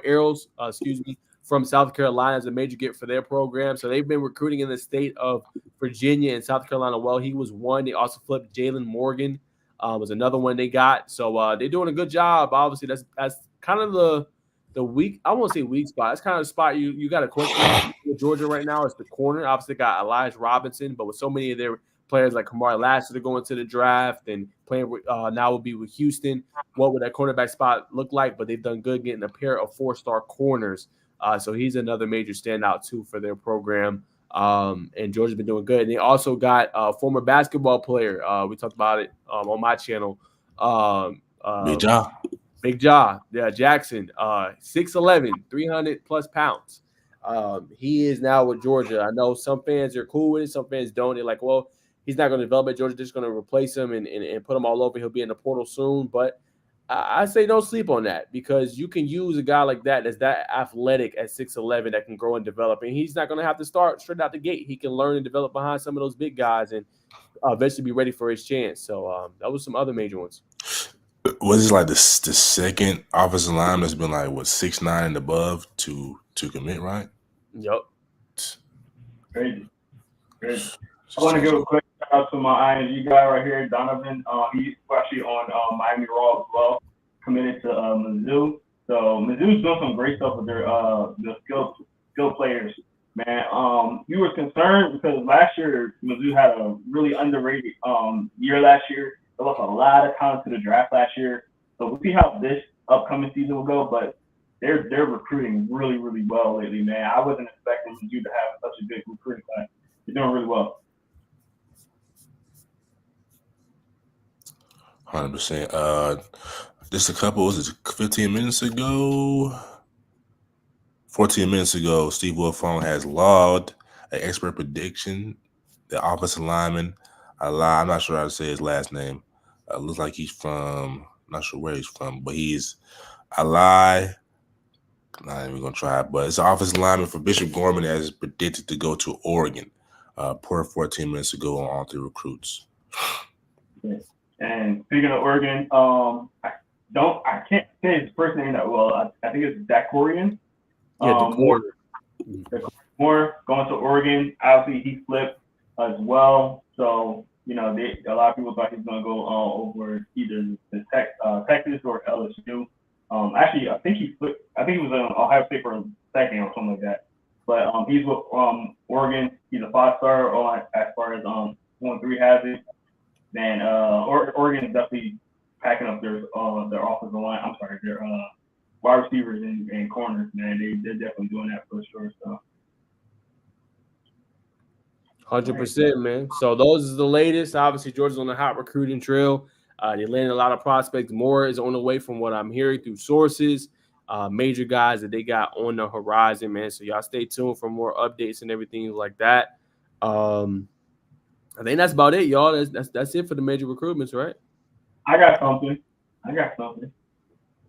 Earls, excuse me, from South Carolina as a major get for their program. So they've been recruiting in the state of Virginia and South Carolina. Well, he was one. They also flipped Jalen Morgan, was another one they got. So they're doing a good job. Obviously, that's kind of the weak. I won't say weak spot. It's kind of the spot you got a question with Georgia right now. It's the corner. Obviously, got Elijah Robinson, but with so many of their players like Kamari Lassiter going to the draft and playing with, now will be with Houston, what would that cornerback spot look like? But they've done good getting a pair of 4-star corners. So he's another major standout too for their program. And Georgia's been doing good. And they also got a former basketball player. We talked about it on my channel. Big Jaw, yeah, Jackson, 6'11", 300 plus pounds. He is now with Georgia. I know some fans are cool with it, some fans don't. They're like, well, he's not going to develop at Georgia, just going to replace him and put him all over. He'll be in the portal soon. But I say don't sleep on that, because you can use a guy like that that's that athletic at 6'11" that can grow and develop. And he's not going to have to start straight out the gate. He can learn and develop behind some of those big guys and eventually be ready for his chance. So that was some other major ones. Was this like the second offensive line that's been like 6'9" and above to commit, right? Yep. Crazy. I want to give a quick shout out to my ING guy right here, Donovan. He's actually on Miami Raw as well, committed to Mizzou. So Mizzou's doing some great stuff with their the skill players. Man, you were concerned because last year Mizzou had a really underrated year last year. They lost a lot of talent to the draft last year. So we'll see how this upcoming season will go, but they're recruiting really, really well lately, man. I wasn't expecting Mizzou to have such a good recruiting class. They're doing really well. 100%. Just a couple, was it 15 minutes ago? 14 minutes ago, Steve Wilfong has logged an expert prediction. The offensive lineman, I'm not sure how to say his last name. Looks like he's from, not sure where he's from, but he's Alai. Not even going to try it, but it's an offensive lineman for Bishop Gorman that is predicted to go to Oregon. 14 minutes ago on all 3 recruits. And speaking of Oregon, I can't say his first name that well. I think it's Dakorian. More going to Oregon. Obviously, he flipped as well. So, you know, a lot of people thought he was going to go over either the Texas or LSU. Actually, I think he flipped. I think he was on Ohio State for a second or something like that. But he's with Oregon. He's a 5-star as far as 1-3 has it. Man, Oregon is definitely packing up their offensive line. I'm sorry, their wide receivers and corners. Man, they're definitely doing that for sure. So. 100%, man. So those are the latest. Obviously, Georgia's on the hot recruiting trail. They landed a lot of prospects. More is on the way from what I'm hearing through sources. Major guys that they got on the horizon, man. So y'all stay tuned for more updates and everything like that. I think that's about it, y'all. That's it for the major recruitments, right? I got something.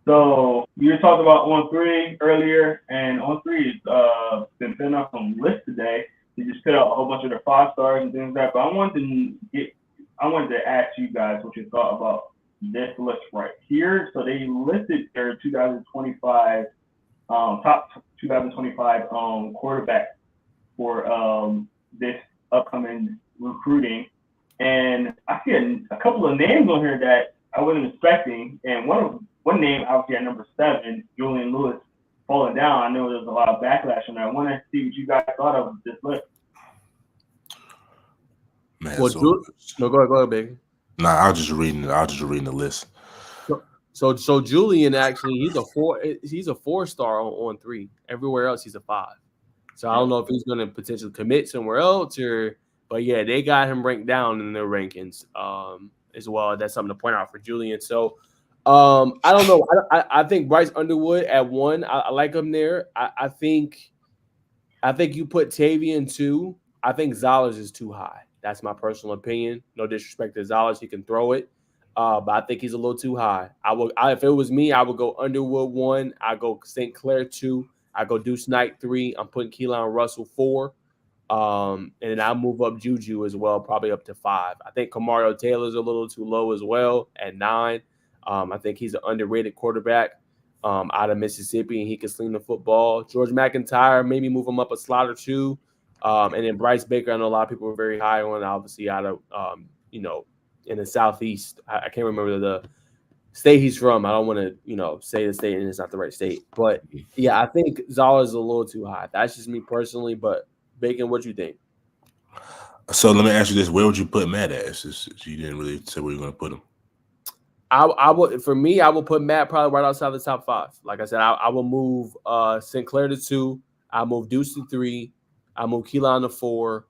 So you talked about 1-3 earlier, and 1-3 has been putting up some lists today. They just put out a whole bunch of their 5-stars and things like that. But I wanted to ask you guys what you thought about this list right here. So they listed their 2025 top 2025 quarterback for this upcoming recruiting, and I see a couple of names on here that I wasn't expecting, and one name obviously at number 7, Julian Lewis, falling down. I know there's a lot of backlash on that. I want to see what you guys thought of this list. Man, well, go ahead, baby. Nah, I was just reading the list. So Julian actually he's a 4-star on 3. Everywhere else he's a 5. So I don't know if he's going to potentially commit somewhere else but yeah, they got him ranked down in their rankings as well. That's something to point out for Julian. So I don't know. I think Bryce Underwood at 1. I like him there. I think you put Tavian 2. I think Zollers is too high. That's my personal opinion. No disrespect to Zollers, he can throw it, but I think he's a little too high. If it was me, I would go Underwood 1. I go St. Clair 2. I go Deuce Knight 3. I'm putting Keelan Russell 4. And then I'll move up Juju as well, probably up to 5. I think Kamario Taylor's a little too low as well at 9. I think he's an underrated quarterback out of Mississippi, and he can sling the football. George McIntyre, maybe move him up a slot or 2. And then Bryce Baker, I know a lot of people are very high on, obviously out of, in the Southeast. I can't remember the state he's from. I don't want to, say the state and it's not the right state. But, yeah, I think Zala is a little too high. That's just me personally, but Bacon, what you think? So let me ask you this: where would you put Matt at? You didn't really say where you're going to put him. I would, for me, I would put Matt probably right outside the top 5. Like I said, I will move Sinclair to 2. I'll move Deuce to 3. I'll move Keelan to 4.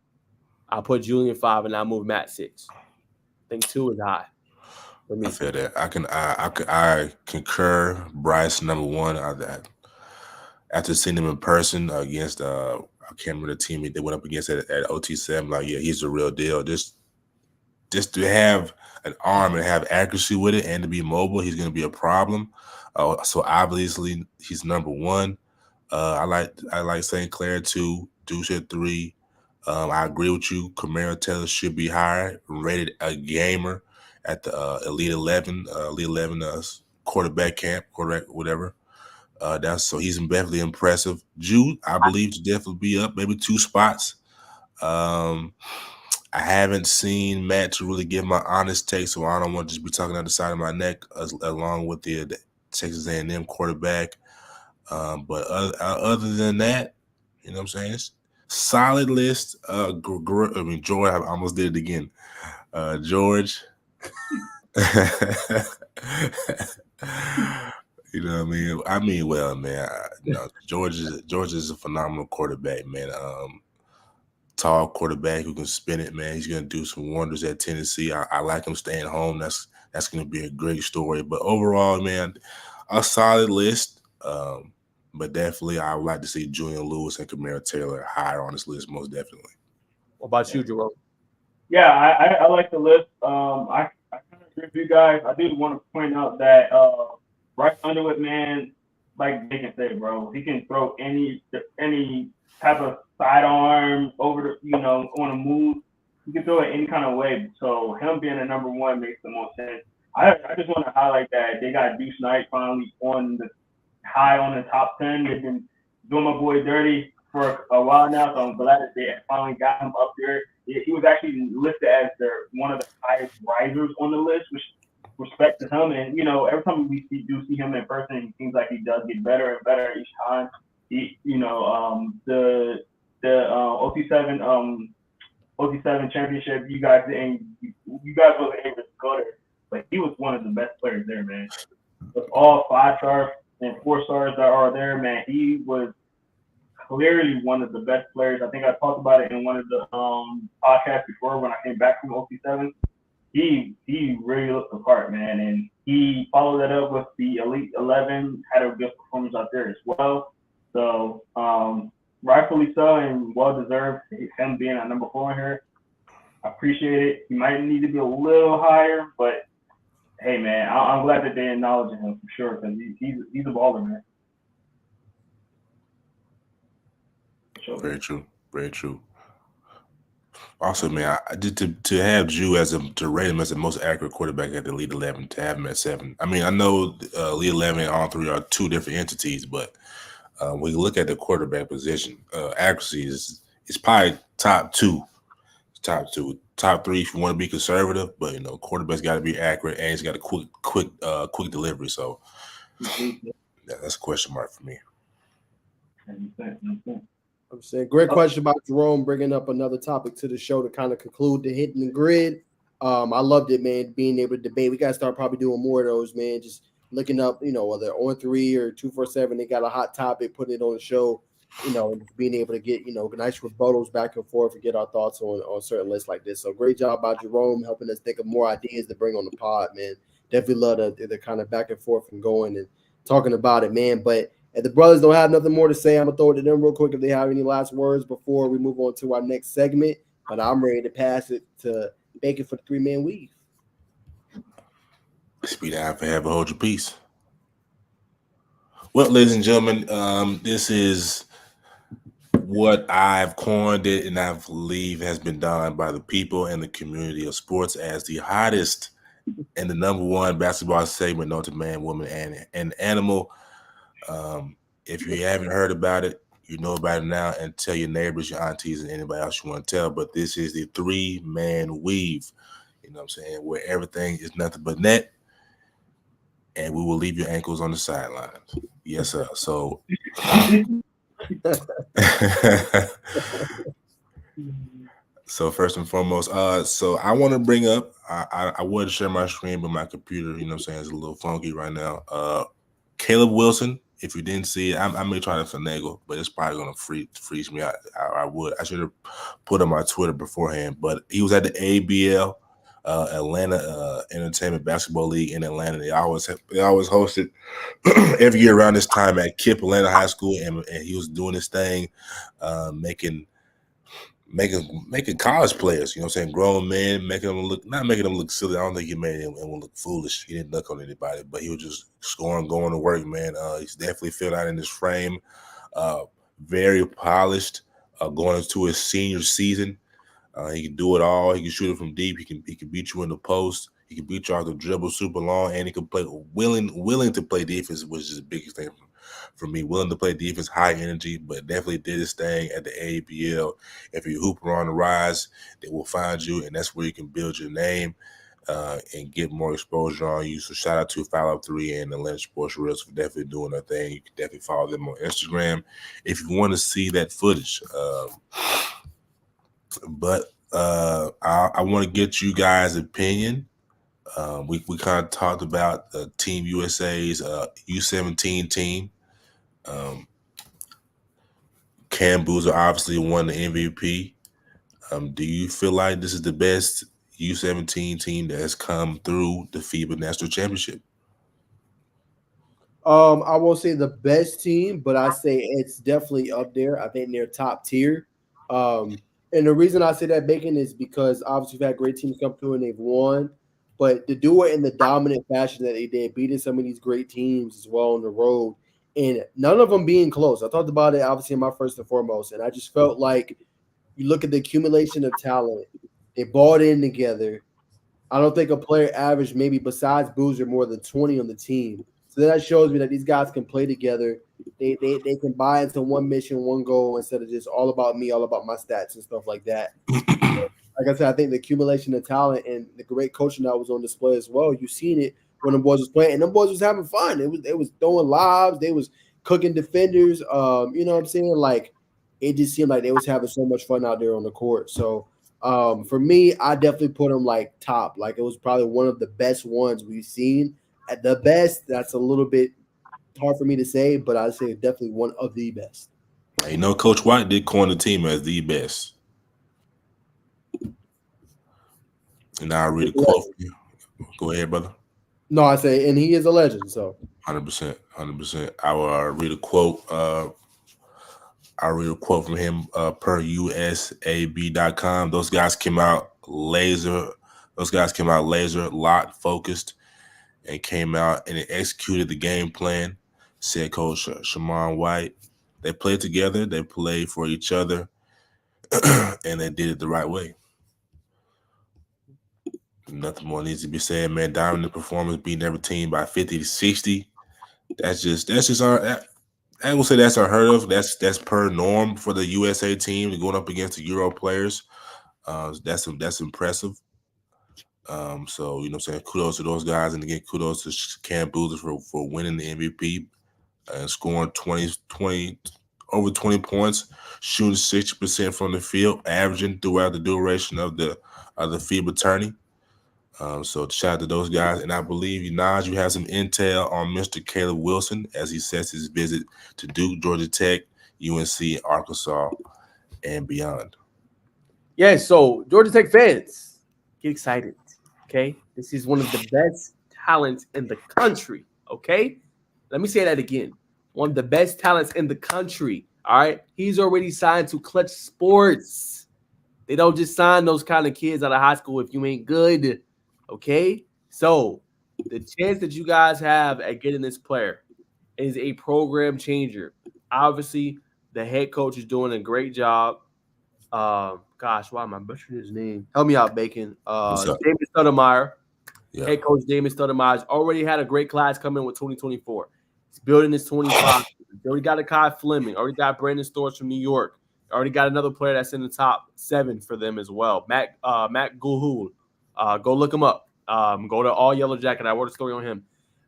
I'll put Julian 5, and I'll move Matt 6. I think 2 is high for me. I feel that. I concur. Bryce number 1. After seeing him in person against I can't remember the team they went up against at OT7. Like, yeah, he's the real deal. Just to have an arm and have accuracy with it and to be mobile, he's going to be a problem. So obviously he's number 1. I like St. Clair 2, Deuce at 3. I agree with you. Kamario Taylor should be higher, rated a gamer at the Elite 11 quarterback camp, whatever. So he's definitely impressive. Jude, I believe, should definitely be up, maybe 2 spots. I haven't seen Matt to really give my honest take, so I don't want to just be talking out the side of my neck along with the Texas A&M quarterback. But other than that, you know what I'm saying? Solid list. George, I almost did it again. George. You know what I mean? I mean, well, man, George is a phenomenal quarterback, man. Tall quarterback who can spin it, man. He's going to do some wonders at Tennessee. I like him staying home. That's going to be a great story. But overall, man, a solid list. But definitely, I would like to see Julian Lewis and Kamario Taylor higher on this list, most definitely. What about you, Jerome? Yeah, I like the list. I kind of agree with you guys. I do want to point out that Bryce Underwood, man, like they can say, bro, he can throw any type of sidearm over the, on a move. He can throw it any kind of way. So him being a number 1 makes the most sense. I just want to highlight that they got Deuce Knight finally high on the top 10. They've been doing my boy dirty for a while now, so I'm glad that they finally got him up there. He was actually listed as one of the highest risers on the list, which respect to him. And every time we do see him in person, it seems like he does get better and better each time. He, the OT7 championship, you guys wasn't able to go there, but he was one of the best players there, man. With all 5 stars and 4 stars that are there, man, he was clearly one of the best players. I think I talked about it in one of the podcasts before when I came back from OT7. He really looked the part, man, and he followed that up with the Elite 11, had a good performance out there as well. So rightfully so and well-deserved, him being at number 4 here. I appreciate it. He might need to be a little higher, but hey, man, I'm glad that they acknowledge him for sure because he's a baller, man. Sure. Very true. Very true. Also, man, I did to have Jew to rate him as the most accurate quarterback at the Elite 11, to have him at 7. I mean, I know Elite 11 and all 3 are 2 different entities, but when you look at the quarterback position, accuracy is probably top 2. Top 2. Top 3 if you want to be conservative, but quarterback's got to be accurate and he's got a quick delivery. So that's a question mark for me. I'm saying great question about Jerome bringing up another topic to the show to kind of conclude the Hitting the Grid. I loved it, man, being able to debate. We got to start probably doing more of those, man. Just looking up, whether on 3 or 247, they got a hot topic, putting it on the show, being able to get, nice rebuttals back and forth and get our thoughts on certain lists like this. So great job by Jerome helping us think of more ideas to bring on the pod, man. Definitely love the kind of back and forth and going and talking about it, man. But if the brothers don't have nothing more to say, I'm going to throw it to them real quick if they have any last words before we move on to our next segment. But I'm ready to pass it to Bacon for the 3-man weave. Speed out for have a hold your peace. Well, ladies and gentlemen, this is what I've coined it, and I believe has been done by the people in the community of sports as the hottest and the number one basketball segment known to man, woman, and animal. If you haven't heard about it, you know about it now, and tell your neighbors, your aunties, and anybody else you want to tell. But this is the 3-man weave, you know what I'm saying, where everything is nothing but net, and we will leave your ankles on the sidelines. Yes, sir. So so first and foremost, so I want to bring up, I would share my screen, but my computer, you know what I'm saying, is a little funky right now. Caleb Wilson, if you didn't see it, I may try to finagle, but it's probably going to freeze me out. I should have put on my Twitter beforehand, but he was at the ABL, Atlanta Entertainment Basketball League in Atlanta. They always hosted every year around this time at KIPP Atlanta High School, and he was doing his thing, making college players, you know what I'm saying, grown men, not making them look silly. I don't think he made anyone look foolish. He didn't look on anybody, but he was just scoring, going to work, man. He's definitely filled out in his frame, very polished, going into his senior season. He can do it all. He can shoot it from deep. He can beat you in the post. He can beat you off the dribble super long, and he can play willing to play defense, which is the biggest thing for me. Willing to play defense, high energy, but definitely did his thing at the ABL. If you're hooper on the rise, they will find you, and that's where you can build your name and get more exposure on you. So shout out to Foul Up 3 and Atlanta Sports Reels for definitely doing their thing. You can definitely follow them on Instagram if you want to see that footage. But I want to get you guys' opinion. We kind of talked about Team USA's U17 team. Cam Boozer obviously won the MVP. Do you feel like this is the best U17 team that has come through the FIBA National Championship? I won't say the best team, but I say it's definitely up there. I think they're top tier. And the reason I say that, Bacon, is because obviously we've had great teams come through and they've won, but to do it in the dominant fashion that they did, beating some of these great teams as well on the road, and none of them being close. I talked about it obviously in my first and foremost, and I just felt like you look at the accumulation of talent, they bought in together. I don't think a player averaged maybe besides Boozer more than 20 on the team. So that shows me that these guys can play together. They can buy into one mission, one goal instead of just all about me, all about my stats and stuff like that. Like I said, I think the accumulation of talent and the great coaching that was on display as well. You've seen it when the boys was playing, and them boys was having fun. They was throwing lobs, they was cooking defenders. You know what I'm saying? Like it just seemed like they was having so much fun out there on the court. So for me, I definitely put them like top. Like it was probably one of the best ones we've seen. At the best, that's a little bit hard for me to say, but I'd say definitely one of the best. You know, Coach White did coin the team as the best. And now I read a quote from you. Go ahead, brother. No, I say, and he is a legend, so 100%. I will read a quote. I'll read a quote from him per USAB.com. Those guys came out laser, locked, focused, and came out and executed the game plan, said Coach Shamon White. They played together, they played for each other, and they did it the right way. Nothing more needs to be said, man. Dominant performance, beating every team by 50 to 60. That's just I will say that's unheard of. That's per norm for the USA team going up against the Euro players. That's impressive. So you know what I'm saying, kudos to those guys, and again, kudos to Cam Boozer for winning the MVP and scoring over 20 points, shooting 60% from the field, averaging throughout the duration of the FIBA tourney. So shout out to those guys. And I believe, Naj, you have some intel on Mr. Caleb Wilson as he sets his visit to Duke, Georgia Tech, UNC, Arkansas, and beyond. Yeah, so Georgia Tech fans, get excited, okay? This is one of the best talents in the country, okay? Let me say that again. One of the best talents in the country, all right? He's already signed to Clutch Sports. They don't just sign those kind of kids out of high school if you ain't good, okay? So the chance that you guys have at getting this player, is a program changer. Obviously, the head coach is doing a great job. Gosh, why am I butchering his name? Help me out, Bacon. What's up? David Stoudemire. Yeah. Head coach Damon Stoudemire already had a great class coming with 2024. He's building his 25. He already got a Kai Fleming. Already got Brandon Storrs from New York. Already got another player that's in the top 7 for them as well. Matt Guhul. Go look him up. Go to All Yellow Jacket. I wrote a story on him.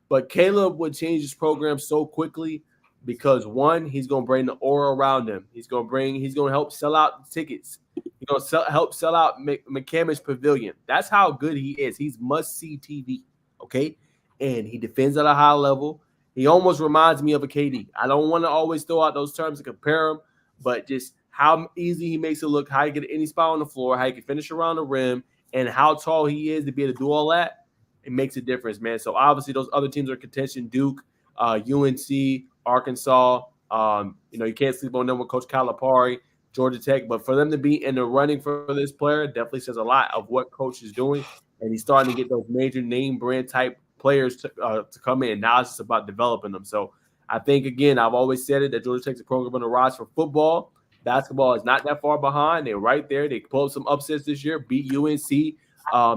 But Caleb would change his program so quickly because, one, he's going to bring the aura around him. He's going to help sell out tickets. He's going to help sell out McCamish Pavilion. That's how good he is. He's must-see TV, okay? And he defends at a high level. He almost reminds me of a KD. I don't want to always throw out those terms and compare him, but just how easy he makes it look, how he get any spot on the floor, how he can finish around the rim, and how tall he is to be able to do all that. It makes a difference, man. So obviously those other teams are contention: Duke, UNC, Arkansas. You can't sleep on them with Coach Calipari, Georgia Tech. But for them to be in the running for this player definitely says a lot of what Coach is doing, and he's starting to get those major name brand type players to come in. Now it's just about developing them. So I think, again, I've always said it, that Georgia Tech's a program on the rise for football. Basketball is not that far behind. They're right there. They pulled some upsets this year, beat UNC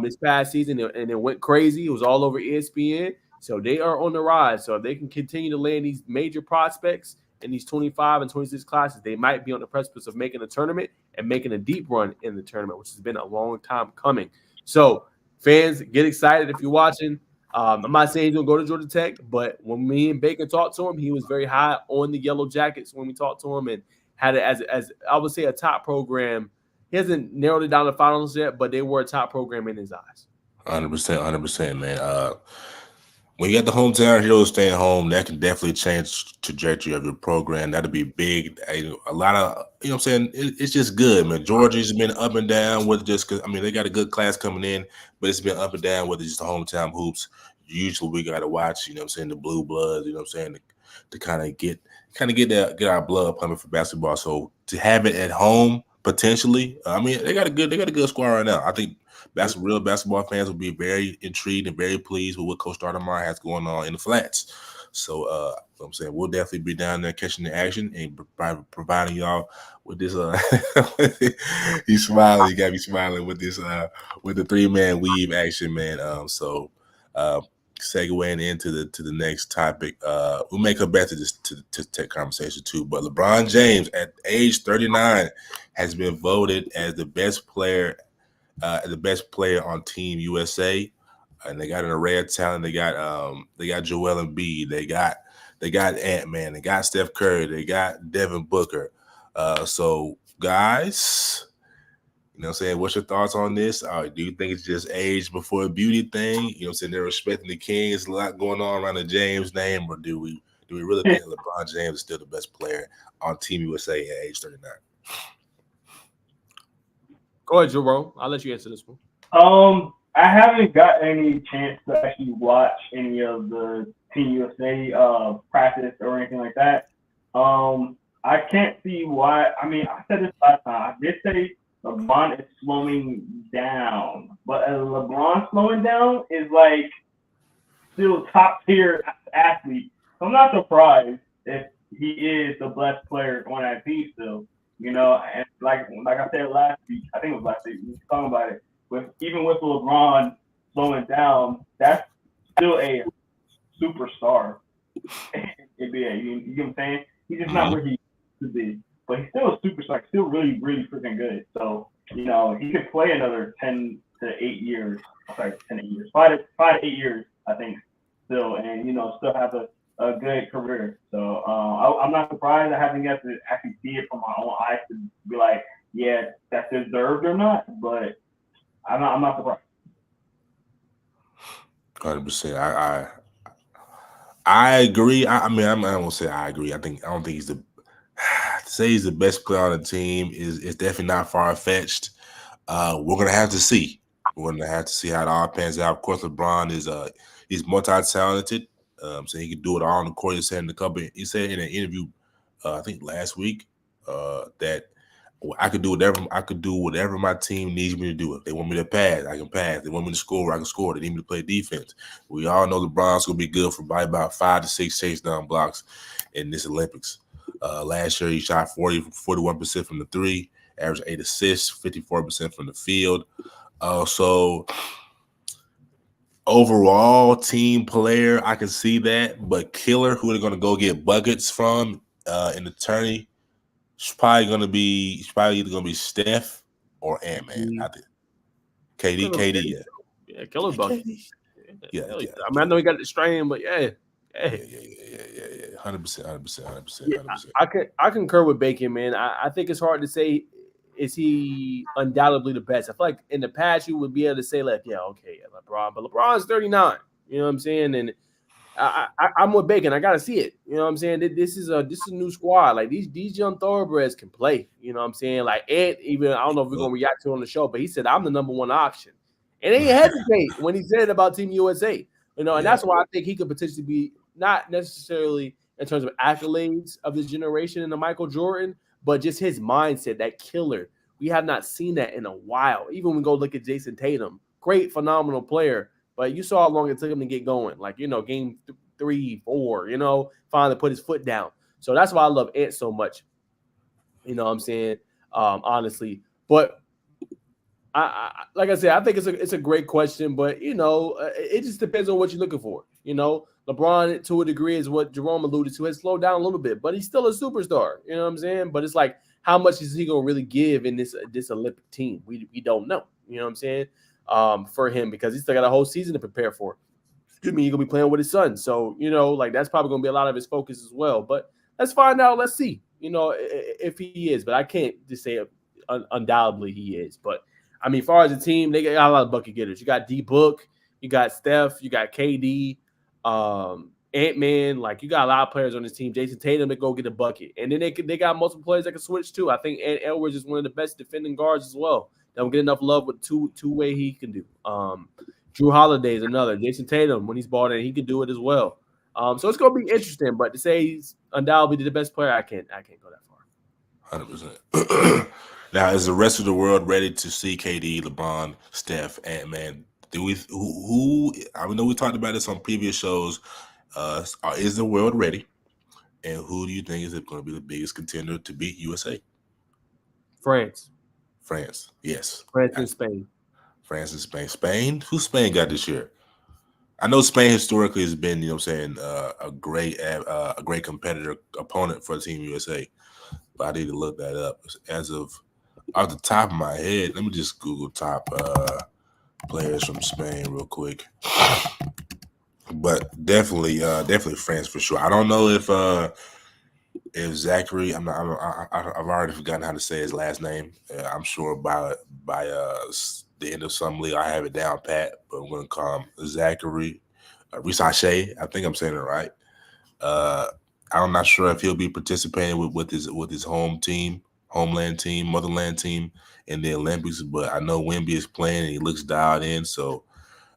this past season, and it went crazy. It was all over ESPN. So they are on the rise. So if they can continue to land these major prospects in these 25 and 26 classes, they might be on the precipice of making a tournament and making a deep run in the tournament, which has been a long time coming. So fans, get excited if you're watching. I'm not saying he's going to go to Georgia Tech, but when me and Bacon talked to him, he was very high on the Yellow Jackets when we talked to him and had it as I would say a top program. He hasn't narrowed it down to finals yet, but they were a top program in his eyes. 100%, man. When you got the hometown heroes staying home, that can definitely change the trajectory of your program. That'll be big. A lot of, you know what I'm saying? It's just good, man. Georgia's been up and down with just because, they got a good class coming in, but it's been up and down with just the hometown hoops. Usually we got to watch, the blue bloods, to kind of get our blood pumping for basketball. So to have it at home, potentially, they got a good squad right now. I think real basketball fans will be very intrigued and very pleased with what Coach Stoudemire has going on in the flats. So I'm saying we'll definitely be down there catching the action and providing y'all with this. He's smiling. You got me smiling with this with the 3-man weave action, man. Segueing into the next topic, we'll make her back to this to tech conversation too. But LeBron James, at age 39, has been voted as the best player on Team USA, and they got an array of talent. They got Joel Embiid. They got Ant-Man. They got Steph Curry. They got Devin Booker. So guys, what's your thoughts on this? Do you think it's just age before beauty thing? They're respecting the king. There's a lot going on around the James name, or do we really think LeBron James is still the best player on Team USA at age 39? Go ahead, Jerome. I'll let you answer this one. I haven't got any chance to actually watch any of the Team USA practice or anything like that. I can't see why. I said this last time. I did say LeBron is slowing down, but LeBron slowing down is like still top tier athlete. So I'm not surprised if he is the best player on that team still. And like I said last week, I think it was last week, we were talking about it. Even with LeBron slowing down, that's still a superstar. NBA, you get what I'm saying? He's just not where he used to be, but he's still a superstar, still really, really freaking good. So, he could play another 10 to 8 years. Sorry, 10 to 8 years, 5 to 8 years, I think, still, and still have a good career. So I'm not surprised. I haven't got to actually see it from my own eyes to be like, yeah, that's deserved or not. But I'm not surprised. 100%. I agree. I don't want to say I agree. I don't think he's to say he's the best player on the team is definitely not far fetched. We're gonna have to see. We're gonna have to see how it all pans out. Of course, LeBron is he's multi-talented. So he can do it all on the court. He said in an interview, I think last week, that I could do whatever my team needs me to do. If they want me to pass, I can pass. If they want me to score, I can score. They need me to play defense. We all know LeBron's gonna be good for about 5 to 6 chase down blocks in this Olympics. Last year he shot 41% from the three, averaged 8 assists, 54% from the field. So overall team player, I can see that, but killer who they're gonna go get buckets from in the tourney. It's probably either gonna be Steph or Ant-Man. I think KD, yeah. Yeah, killer bucket. Yeah. I mean, I know he got the strain, but yeah. 100%. I concur with Bacon, man. I think it's hard to say is he undoubtedly the best. I feel like in the past you would be able to say like, yeah, okay, LeBron, but LeBron's 39. You know what I'm saying? And I'm with Bacon. I gotta see it. You know what I'm saying? This is a new squad. Like these young thoroughbreds can play. You know what I'm saying? Like Ed, even I don't know if we're gonna react to it on the show, but he said I'm the number one option, and he hesitate when he said it about Team USA. You know, and that's why I think he could potentially be not necessarily in terms of accolades of this generation in the Michael Jordan, but just his mindset, that killer. We have not seen that in a while. Even when we go look at Jason Tatum, great, phenomenal player. But you saw how long it took him to get going. Like, game 3, 4, finally put his foot down. So that's why I love Ant so much. You know what I'm saying? Honestly. But I like I said, I think it's a great question, but it just depends on what you're looking for. LeBron, to a degree, is what Jerome alluded to, has slowed down a little bit, but he's still a superstar. You know what I'm saying? But it's like, how much is he gonna really give in this Olympic team? We don't know. You know what I'm saying? For him, because he's still got a whole season to prepare for. Excuse me, he's gonna be playing with his son. So, that's probably gonna be a lot of his focus as well. But let's find out. Let's see, if he is. But I can't just say undoubtedly he is. But I mean, as far as the team, they got a lot of bucket getters. You got D Book, you got Steph, you got KD, Ant-Man. Like, you got a lot of players on this team. Jason Tatum to go get a bucket. And then they got multiple players that can switch too. I think Ant Edwards is one of the best defending guards as well. Don't get enough love with two-way he can do. Drew Holiday is another. Jason Tatum, when he's balled in, he can do it as well. So it's gonna be interesting. But to say he's undoubtedly the best player, I can't go that far. 100%. Now, is the rest of the world ready to see KD, LeBron, Steph, Ant-Man? I know we talked about this on previous shows. Is the world ready? And who do you think is going to be the biggest contender to beat USA? France, yes. France and Spain. Spain? Who Spain got this year? I know Spain historically has been, a great competitor opponent for Team USA. But I need to look that up. As of off the top of my head, let me just Google top players from Spain real quick. But definitely France for sure. I don't know if Zachary. I've already forgotten how to say his last name. I'm sure by the end of some league I have it down pat. But I'm gonna call him Zachary Risache. I think I'm saying it right. I'm not sure if he'll be participating with his homeland team, motherland team in the Olympics, but I know Wemby is playing and he looks dialed in, so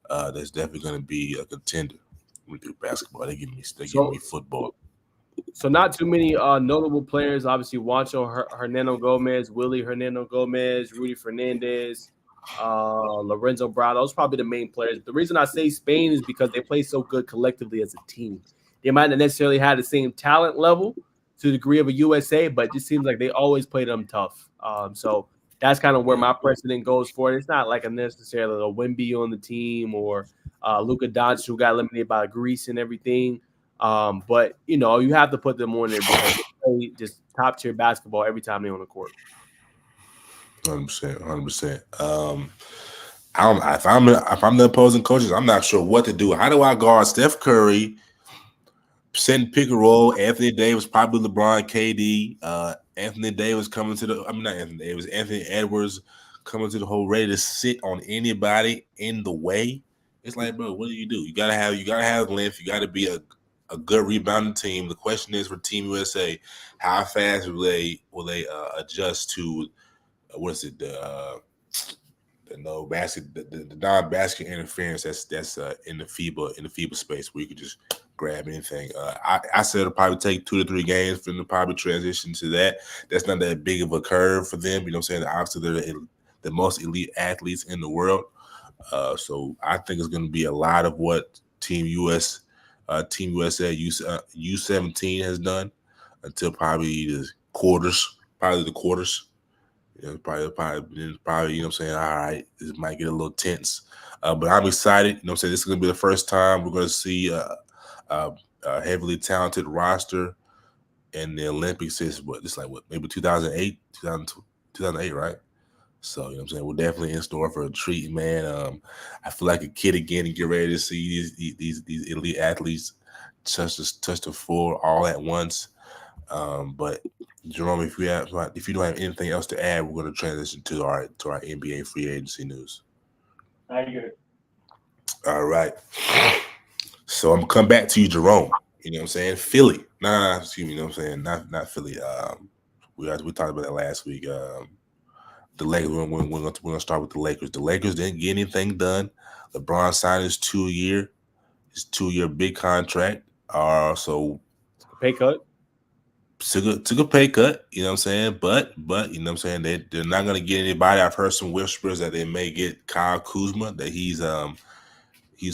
that's definitely going to be a contender. We do basketball. They give me football. So not too many notable players. Obviously, Juancho Hernando Gomez, Willie Hernando Gomez, Rudy Fernandez, Lorenzo Brown. Those are probably the main players. The reason I say Spain is because they play so good collectively as a team. They might not necessarily have the same talent level to the degree of a USA, but it just seems like they always play them tough. So that's kind of where my precedent goes for it. It's not like a necessarily a Wemby on the team or Luka Doncic who got eliminated by Greece and everything. But, you have to put them on there because they play just top-tier basketball every time they're on the court. 100%. If I'm the opposing coaches, I'm not sure what to do. How do I guard Steph Curry, send pick and roll, Anthony Davis, probably LeBron, KD, Anthony Davis coming to the – not Anthony Davis, Anthony Edwards coming to the hole ready to sit on anybody in the way? It's like, bro, what do? You gotta have length. You gotta be a good rebounding team. The question is for Team USA, how fast will they adjust to the no basket, the non-basket interference that's in the FIBA space where you could just grab anything. I said it'll probably take 2 to 3 games for them to probably transition to that. That's not that big of a curve for them. You know what I'm saying? Obviously, they're the most elite athletes in the world. So I think it's going to be a lot of what Team USA U17 has done until probably the quarters. You know, probably, you know what I'm saying? All right, this might get a little tense. But I'm excited. You know what I'm saying? This is going to be the first time we're going to see a heavily talented roster in the Olympics since maybe 2008, 2008, right? So, you know what I'm saying? We're definitely in store for a treat, man. I feel like a kid again and get ready to see these elite athletes touch the floor all at once. But Jerome, if you don't have anything else to add, we're going to transition to our NBA free agency news. I get it. All right. So I'm gonna come back to you, Jerome. You know what I'm saying? Philly. Excuse me. You know what I'm saying? Not Philly. We talked about that last week. The Lakers. We're gonna start with the Lakers. The Lakers didn't get anything done. LeBron signed his 2-year big contract. So Pay cut. Took a pay cut, you know what I'm saying? But you know what I'm saying? They're not gonna get anybody. I've heard some whispers that they may get Kyle Kuzma, that he's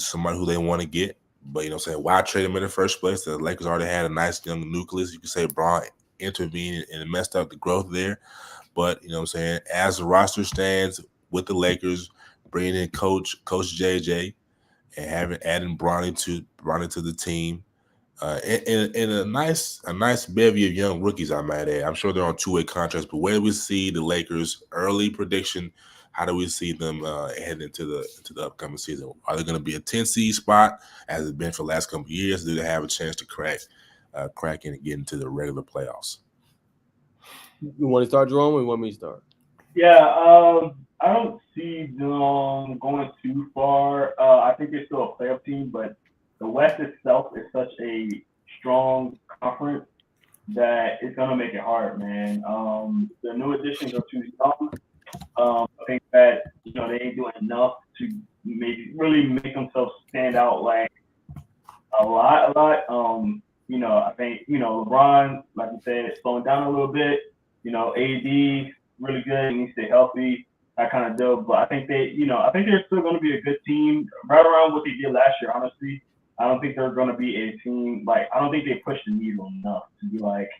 somebody who they want to get. But you know what I'm saying? Why trade him in the first place? The Lakers already had a nice young nucleus. You could say Braun intervened and messed up the growth there. But you know what I'm saying? As the roster stands with the Lakers, bringing in Coach JJ and adding Bronny to the team. And a nice bevy of young rookies, I might add. I'm sure they're on 2-way contracts, but where do we see the Lakers' early prediction? How do we see them heading into the upcoming season? Are they going to be a 10 seed spot as it's been for the last couple of years? Do they have a chance to crack in and get into the regular playoffs? You want to start, Jerome, or you want me to start? Yeah, I don't see them going too far. I think they're still a playoff team, but the West itself is such a strong conference that it's going to make it hard, man. The new additions are too young. I think that, they ain't doing enough to really make themselves stand out like a lot. I think, LeBron, like you said, is slowing down a little bit. AD, really good. He needs to stay healthy. That kind of deal. But I think they're still going to be a good team right around what they did last year, honestly. I don't think they're going to be a team I don't think they push the needle enough to be like,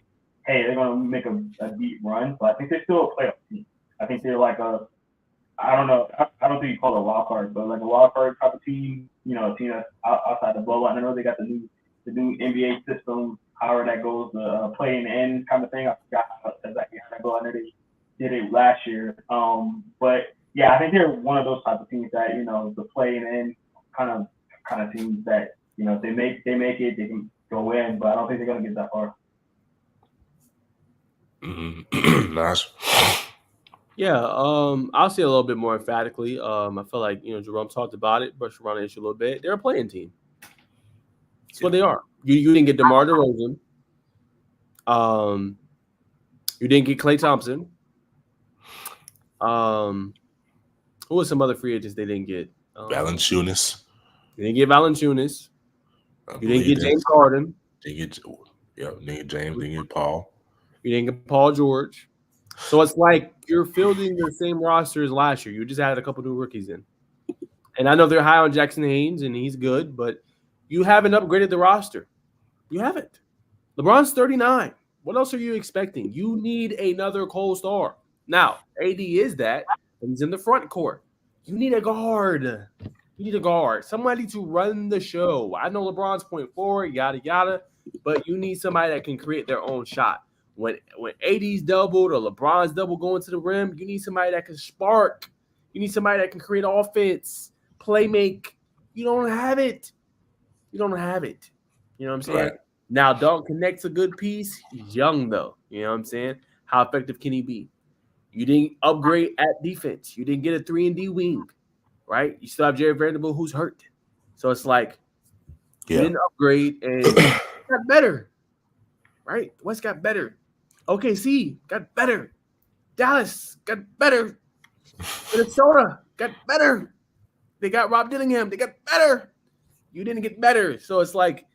hey, they're going to make a deep run. But I think they're still a playoff team. I think they're like I don't know. I don't think you call it a wild card, but like a wild card type of team. A team that's outside the bubble. I know they got the new NBA system, however that goes, the play in the end kind of thing. I forgot exactly how that goes. I know they did it last year. But yeah, I think they're one of those type of teams that the play in the end kind of teams that. If they make it, they can go in, but I don't think they're going to get that far. Mm-hmm. Nice. Yeah, I'll say a little bit more emphatically. I feel like Jerome talked about it, brushed around the issue a little bit. They're a playing team. That's what they are. You didn't get DeMar DeRozan. You didn't get Klay Thompson. Who was some other free agents they didn't get? Valanciunas. You didn't get Valanciunas. You didn't get James Harden. Didn't get James. Didn't get Paul. You didn't get Paul George. So it's like you're fielding the same roster as last year. You just added a couple new rookies in. And I know they're high on Jackson Hayes, and he's good, but you haven't upgraded the roster. You haven't. LeBron's 39. What else are you expecting? You need another cold star. Now, AD is that, and he's in the front court. You need a guard. You need a guard, somebody to run the show. I know LeBron's point forward, yada, yada, but you need somebody that can create their own shot. When AD's doubled or LeBron's double going to the rim, you need somebody that can spark. You need somebody that can create offense, play make. You don't have it. You know what I'm saying? Right. Now, Dalton Connect's a good piece. He's young, though. You know what I'm saying? How effective can he be? You didn't upgrade at defense. You didn't get a 3-and-D wing. Right? You still have Jared Vanderbilt who's hurt. So it's like you didn't upgrade and it got better. Right? West got better. OKC got better. Dallas got better. Minnesota got better. They got Rob Dillingham. They got better. You didn't get better. So it's like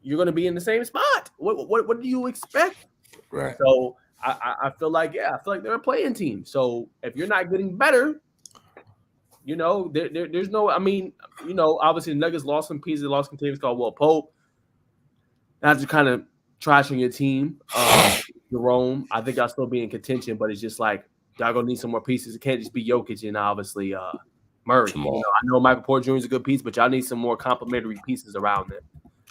you're going to be in the same spot. What do you expect? Right. So I feel like, they're a playing team. So if you're not getting better, there's no, obviously the Nuggets lost some pieces, lost some teams called Will Pope. That's kind of trashing your team. Jerome, I think I'll still be in contention, but it's just like y'all gonna need some more pieces. It can't just be Jokic and obviously Murray. I know Michael Porter Jr. is a good piece, but y'all need some more complementary pieces around them.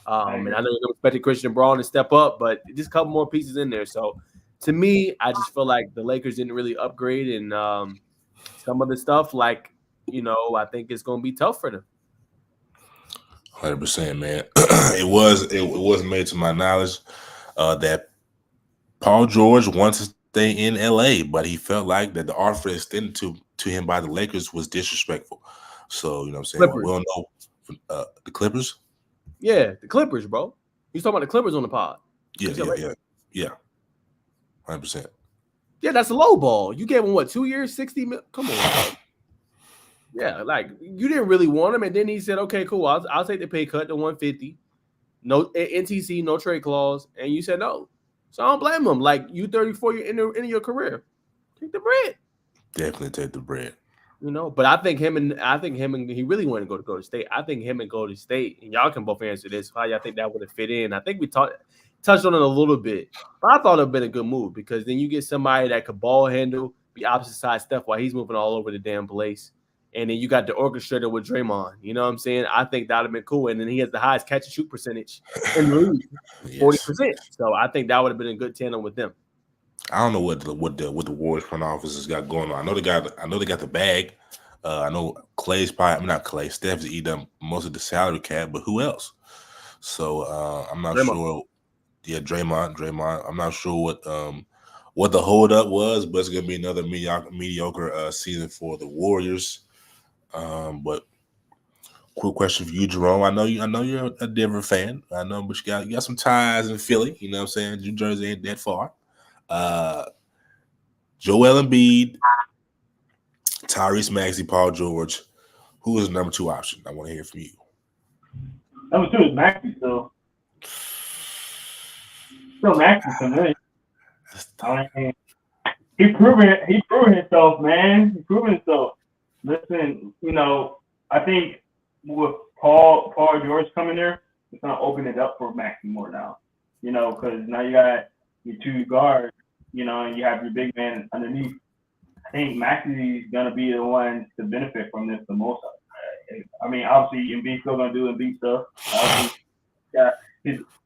And I know you're expecting Christian Braun to step up, but just a couple more pieces in there. So to me, I just feel like the Lakers didn't really upgrade, and some of the stuff, I think it's gonna be tough for them. 100%, man. It was made to my knowledge that Paul George wants to stay in LA, but he felt like that the offer extended to him by the Lakers was disrespectful. So, you know what I'm saying? Clippers. We'll know the Clippers. Yeah, the Clippers, bro. He's talking about the Clippers on the pod. Yeah. 100%. Yeah, that's a low ball. You gave him what, 2 years, 60 million? Come on, bro. Yeah, you didn't really want him, and then he said, "Okay, cool. I'll take the pay cut to 150, no NTC, no trade clause," and you said no. So I don't blame him. You 34, you're in your career. Take the bread. Definitely take the bread. But I think him and he really wanted to go to State. I think him and Golden State, and y'all can both answer this. How y'all think that would have fit in? I think we touched on it a little bit, but I thought it'd been a good move because then you get somebody that could ball handle, be opposite side stuff while he's moving all over the damn place. And then you got the orchestrator with Draymond. You know what I'm saying? I think that would have been cool. And then he has the highest catch and shoot percentage in the league, 40%. So I think that would have been a good tandem with them. I don't know what the Warriors front office has got going on. I know they got the bag. I know Steph's eating up most of the salary cap, but who else? So I'm not sure. Yeah, Draymond. I'm not sure what the holdup was, but it's gonna be another mediocre season for the Warriors. But quick question for you, Jerome. I know you're a Denver fan. I know, but you got some ties in Philly. You know what I'm saying? New Jersey ain't that far. Joel Embiid, Tyrese Maxey, Paul George. Who is the number 2 option? I want to hear from you. Number 2 is Maxey, so. Still Maxey for me. He's proven himself, man. He's proven himself. Listen, I think with Paul George coming there, it's gonna open it up for Maxey more now. Because now you got your 2 guards, and you have your big man underneath. I think Maxey's gonna be the one to benefit from this the most. I mean, obviously, Embiid's still gonna do Embiid stuff.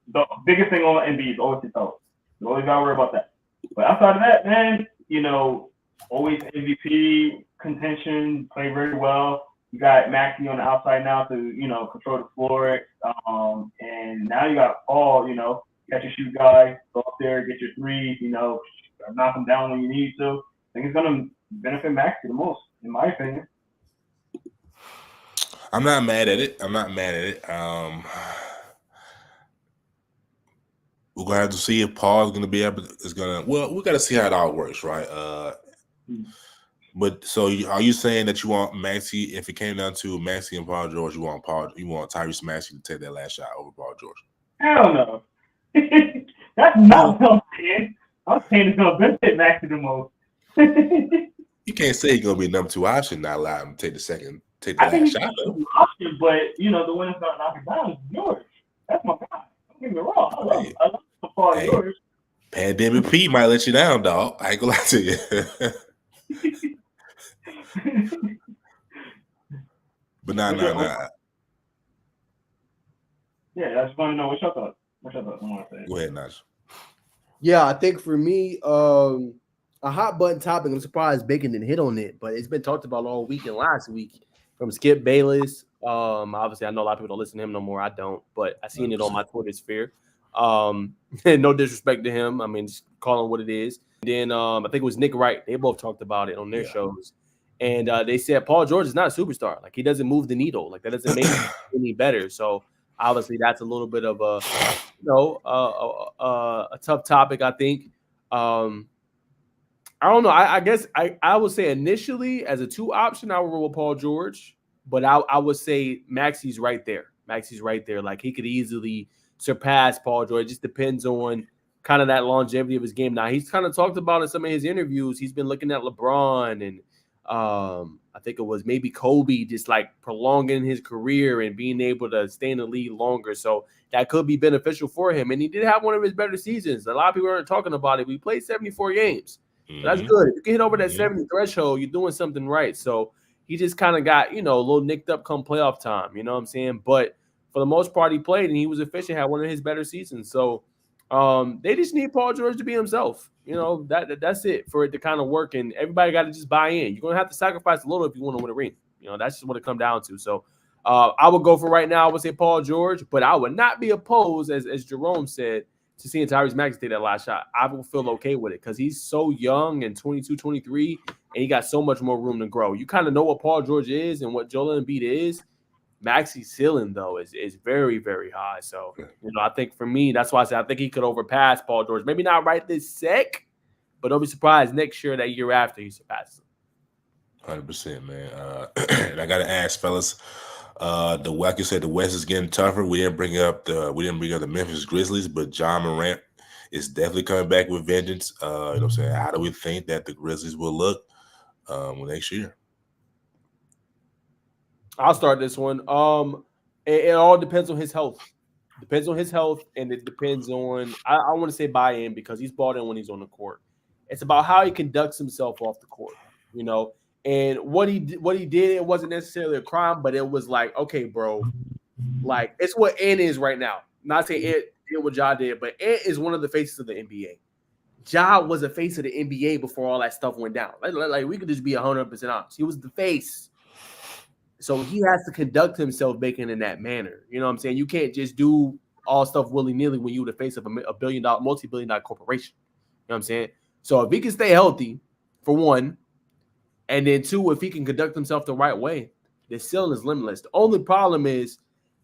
The biggest thing on Embiid is always his health. You always gotta worry about that. But outside of that, man, always MVP contention, play very well. You got Maxey on the outside now to, control the floor. And now you got Paul, catch and shoot guy, go up there, get your threes, knock them down when you need to. I think it's going to benefit Maxey the most, in my opinion. I'm not mad at it. We're gonna have to see if Paul's gonna be able. We got to see how it all works, right? But so, are you saying that you want Maxey? If it came down to Maxey and Paul George, you want Tyrese Maxey to take that last shot over Paul George? Hell no. That's not what I'm saying. I'm saying it's gonna benefit Maxey the most. You can't say he's gonna be number 2 option. Not allow him to take the last shot. Option, but the one that's gonna knock it down is George. That's my guy. Don't get me wrong. I love Paul George. Pandemic Pete might let you down, dog. I ain't gonna lie to you. But nah. Yeah, I just want to know what's your thoughts. Go ahead, Naj. Yeah, I think for me, a hot button topic. I'm surprised Bacon didn't hit on it, but it's been talked about all week and last week from Skip Bayless. Obviously, I know a lot of people don't listen to him no more. I don't, but I seen it on my Twitter sphere. No disrespect to him. I mean, just call him what it is. Then I think it was Nick Wright. They both talked about it on their shows. And they said Paul George is not a superstar. He doesn't move the needle. That doesn't make him any better. So obviously that's a little bit of a tough topic, I think. I I don't know. I guess I would say initially as a 2 option, I would roll with Paul George, but I would say Maxey's right there. Maxey's right there. Like he could easily surpass Paul George. It just depends on kind of that longevity of his game. Now he's kind of talked about in some of his interviews. He's been looking at LeBron and I think it was maybe Kobe, just like prolonging his career and being able to stay in the league longer. So that could be beneficial for him. And he did have one of his better seasons. A lot of people aren't talking about it. We played 74 games. So that's good. If you can hit over that 70 threshold, you're doing something right. So he just kind of got, a little nicked up come playoff time. You know what I'm saying? But for the most part, he played and he was efficient, had one of his better seasons. So they just need Paul George to be himself. That's it for it to kind of work. And everybody got to just buy in. You're going to have to sacrifice a little if you want to win a ring. That's just what it comes down to. So I would go for right now, I would say Paul George, but I would not be opposed, as Jerome said, to seeing Tyrese Maxey take that last shot. I will feel okay with it because he's so young and 22, 23, and he got so much more room to grow. You kind of know what Paul George is and what Joel Embiid is. Maxey's ceiling, though, is very, very high. So, I think for me, that's why I said I think he could overpass Paul George. Maybe not right this sec, but don't be surprised next year, that year after, he surpasses him. 100%, man. And I got to ask, fellas, like you said, the West is getting tougher. We didn't bring up the Memphis Grizzlies, but John Morant is definitely coming back with vengeance. You know what I'm saying? How do we think that the Grizzlies will look next year? I'll start this one. It all depends on his health. Depends on his health, and it depends on I want to say buy-in because he's bought in when he's on the court. It's about how he conducts himself off the court, And what he did, it wasn't necessarily a crime, but it was like, okay, bro, like it's what Ant is right now. Not saying Ant did what Ja did, but Ant is one of the faces of the NBA. Ja was a face of the NBA before all that stuff went down. Like we could just be 100% honest. He was the face. So he has to conduct himself making in that manner. You know what I'm saying? You can't just do all stuff willy-nilly when you're the face of a billion-dollar, multi-billion-dollar corporation. You know what I'm saying? So if he can stay healthy, for one, and then two, if he can conduct himself the right way, the ceiling is limitless. The only problem is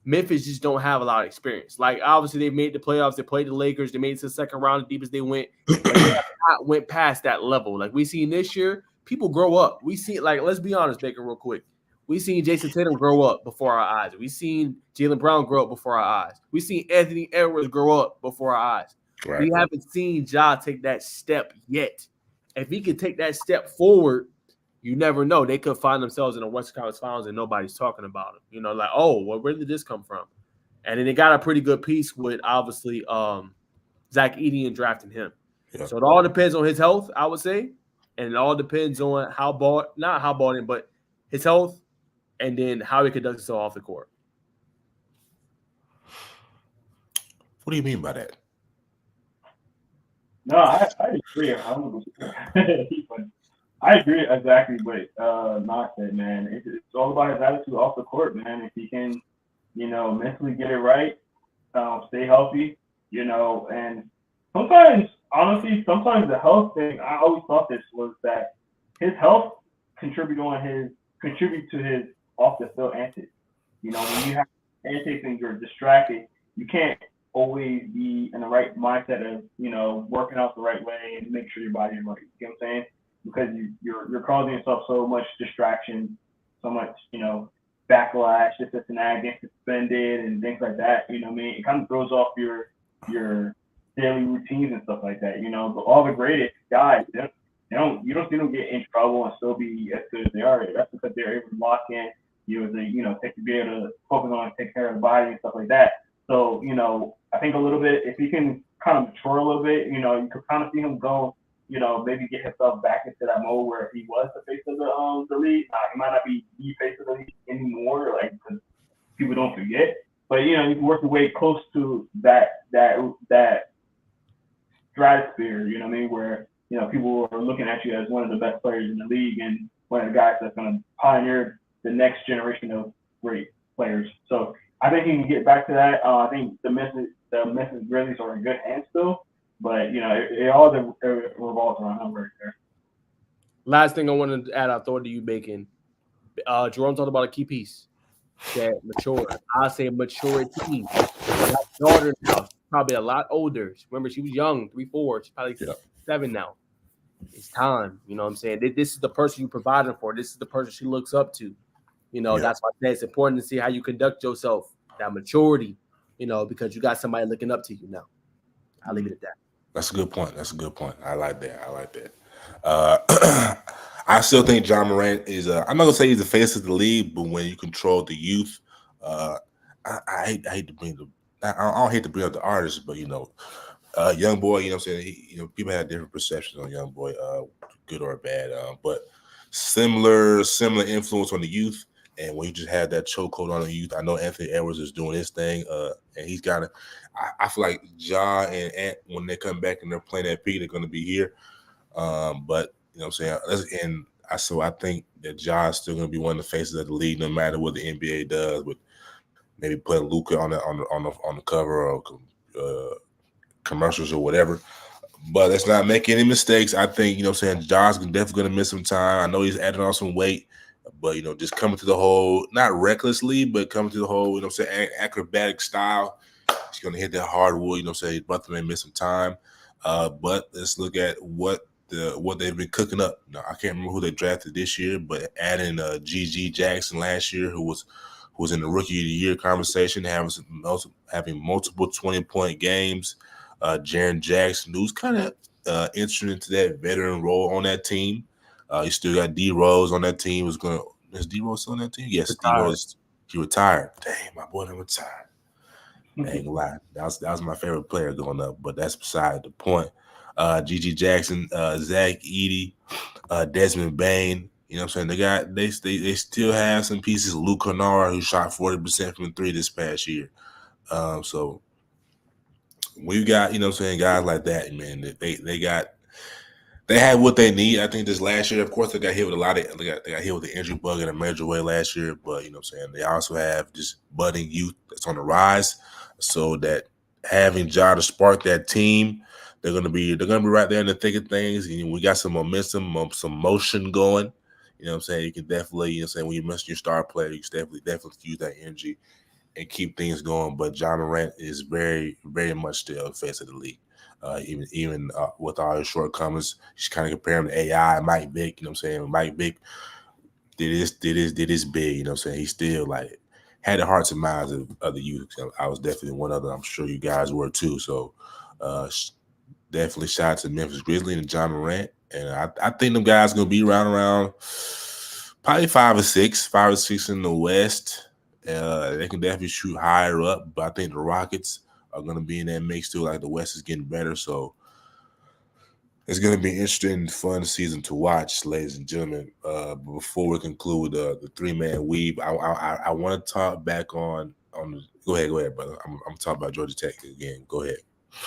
Memphis just don't have a lot of experience. Like, obviously, they made the playoffs. They played the Lakers. They made it to the second round, the deepest they went. But they have not went past that level. Like, we seen this year, people grow up. We see, like, let's be honest, Baker, real quick. We seen Jason Tatum grow up before our eyes. We seen Jaylen Brown grow up before our eyes. We seen Anthony Edwards grow up before our eyes. Right. We haven't seen Ja take that step yet. If he could take that step forward, you never know. They could find themselves in the Western Conference Finals and nobody's talking about them. Like, oh, well, where did this come from? And then they got a pretty good piece with, obviously, Zach Edey drafting him. Yeah. So it all depends on his health, I would say. And it all depends on not how bought in, but his health and then how he conducts himself off the court. What do you mean by that? No, I agree. I agree exactly what Knox said, man. It's all about his attitude off the court, man. If he can, mentally get it right, stay healthy, and sometimes, honestly, the health thing, I always thought this was that his health contribute to his off the field antics. When you have antics and you're distracted, you can't always be in the right mindset of, working out the right way and make sure your body is right. You know what I'm saying? Because you're causing yourself so much distraction, so much, backlash, this and that, getting suspended and things like that. You know what I mean? It kind of throws off your daily routines and stuff like that. But all the greatest guys, you don't see them get in trouble and still be as good as they are. That's because they're able to lock in, be able to focus on and take care of the body and stuff like that. So, I think a little bit, if he can kind of mature a little bit, you could kind of see him go, maybe get himself back into that mode where he was the face of the league. He might not be the face of the league anymore, like, because people don't forget. But, you can work your way close to that stratosphere, you know what I mean, where, people are looking at you as one of the best players in the league and one of the guys that's going to pioneer the next generation of great players. So I think he can get back to that. I think the Memphis Grizzlies are in good hands still. But, it all revolves around him right there. Last thing I wanted to add, I'll throw it to you, Bacon. Jerome talked about a key piece. That mature. I say maturity. My daughter now, probably a lot older. Remember, she was young, 3, 4. She's probably 7 now. It's time. You know what I'm saying? This is the person you providing for. This is the person she looks up to. You know, that's why I say it's important to see how you conduct yourself, that maturity, you know, because you got somebody looking up to you now. I'll leave it at that. That's a good point. I like that. I still think John Morant is. I'm not gonna say he's the face of the league, but when you control the youth, I hate to bring I don't hate to bring up the artists, but young boy. You know what I'm saying? People have different perceptions on young boy, good or bad. But similar influence on the youth. And when you just have that chokehold on the youth, I know Anthony Edwards is doing his thing, and he's got to. I feel like Ja and Ant, when they come back and they're playing at peak, they're going to be here. But you know what I'm saying? So I think that Ja is still going to be one of the faces of the league, no matter what the NBA does. With maybe putting Luka on the cover or commercials or whatever. But let's not make any mistakes. I think Ja's definitely going to miss some time. I know he's adding on some weight. But just coming to the whole, not recklessly, but coming to the whole, acrobatic style. He's gonna hit that hardwood. Buffett may miss some time. But let's look at what they've been cooking up. Now, I can't remember who they drafted this year, but adding GG Jackson last year, who was in the Rookie of the Year conversation, having multiple 20-point games. Jaren Jackson, who's kind of entering into that veteran role on that team. You still got D Rose on that team. Is D Rose still on that team? Yes, D Rose. He retired. Dang, my boy done retired. I ain't gonna lie. That was my favorite player going up, but that's beside the point. GG Jackson, Zach Edey, Desmond Bain. You know what I'm saying? They still have some pieces. Luke Kennard, who shot 40% from 3 this past year. So we got, guys like that, man. They had what they need. I think this last year, of course, they got hit with they got hit with the injury bug in a major way last year. But they also have just budding youth that's on the rise. So that having Ja to spark that team, they're gonna be right there in the thick of things. We got some momentum, some motion going. You know what I'm saying? You can definitely, when you miss your star player, you can definitely use that energy and keep things going. But Ja Morant is very, very much still the face of the league. Even with all his shortcomings, he's kind of comparing to AI, Mike Vick. You know what I'm saying? Mike Vick did his big. You know what I'm saying? He still had the hearts and minds of the youth. I was definitely one of them. I'm sure you guys were too. So definitely shout out to Memphis Grizzlies and Ja Morant. And I think them guys gonna be around probably 5 or 6 in the West. They can definitely shoot higher up, but I think the Rockets are going to be in that mix too. Like the West is getting better, so it's going to be an interesting, fun season to watch, ladies and gentlemen. But before we conclude the 3-man weave, I want to talk back on. Go ahead, brother. I'm talking about Georgia Tech again. Go ahead.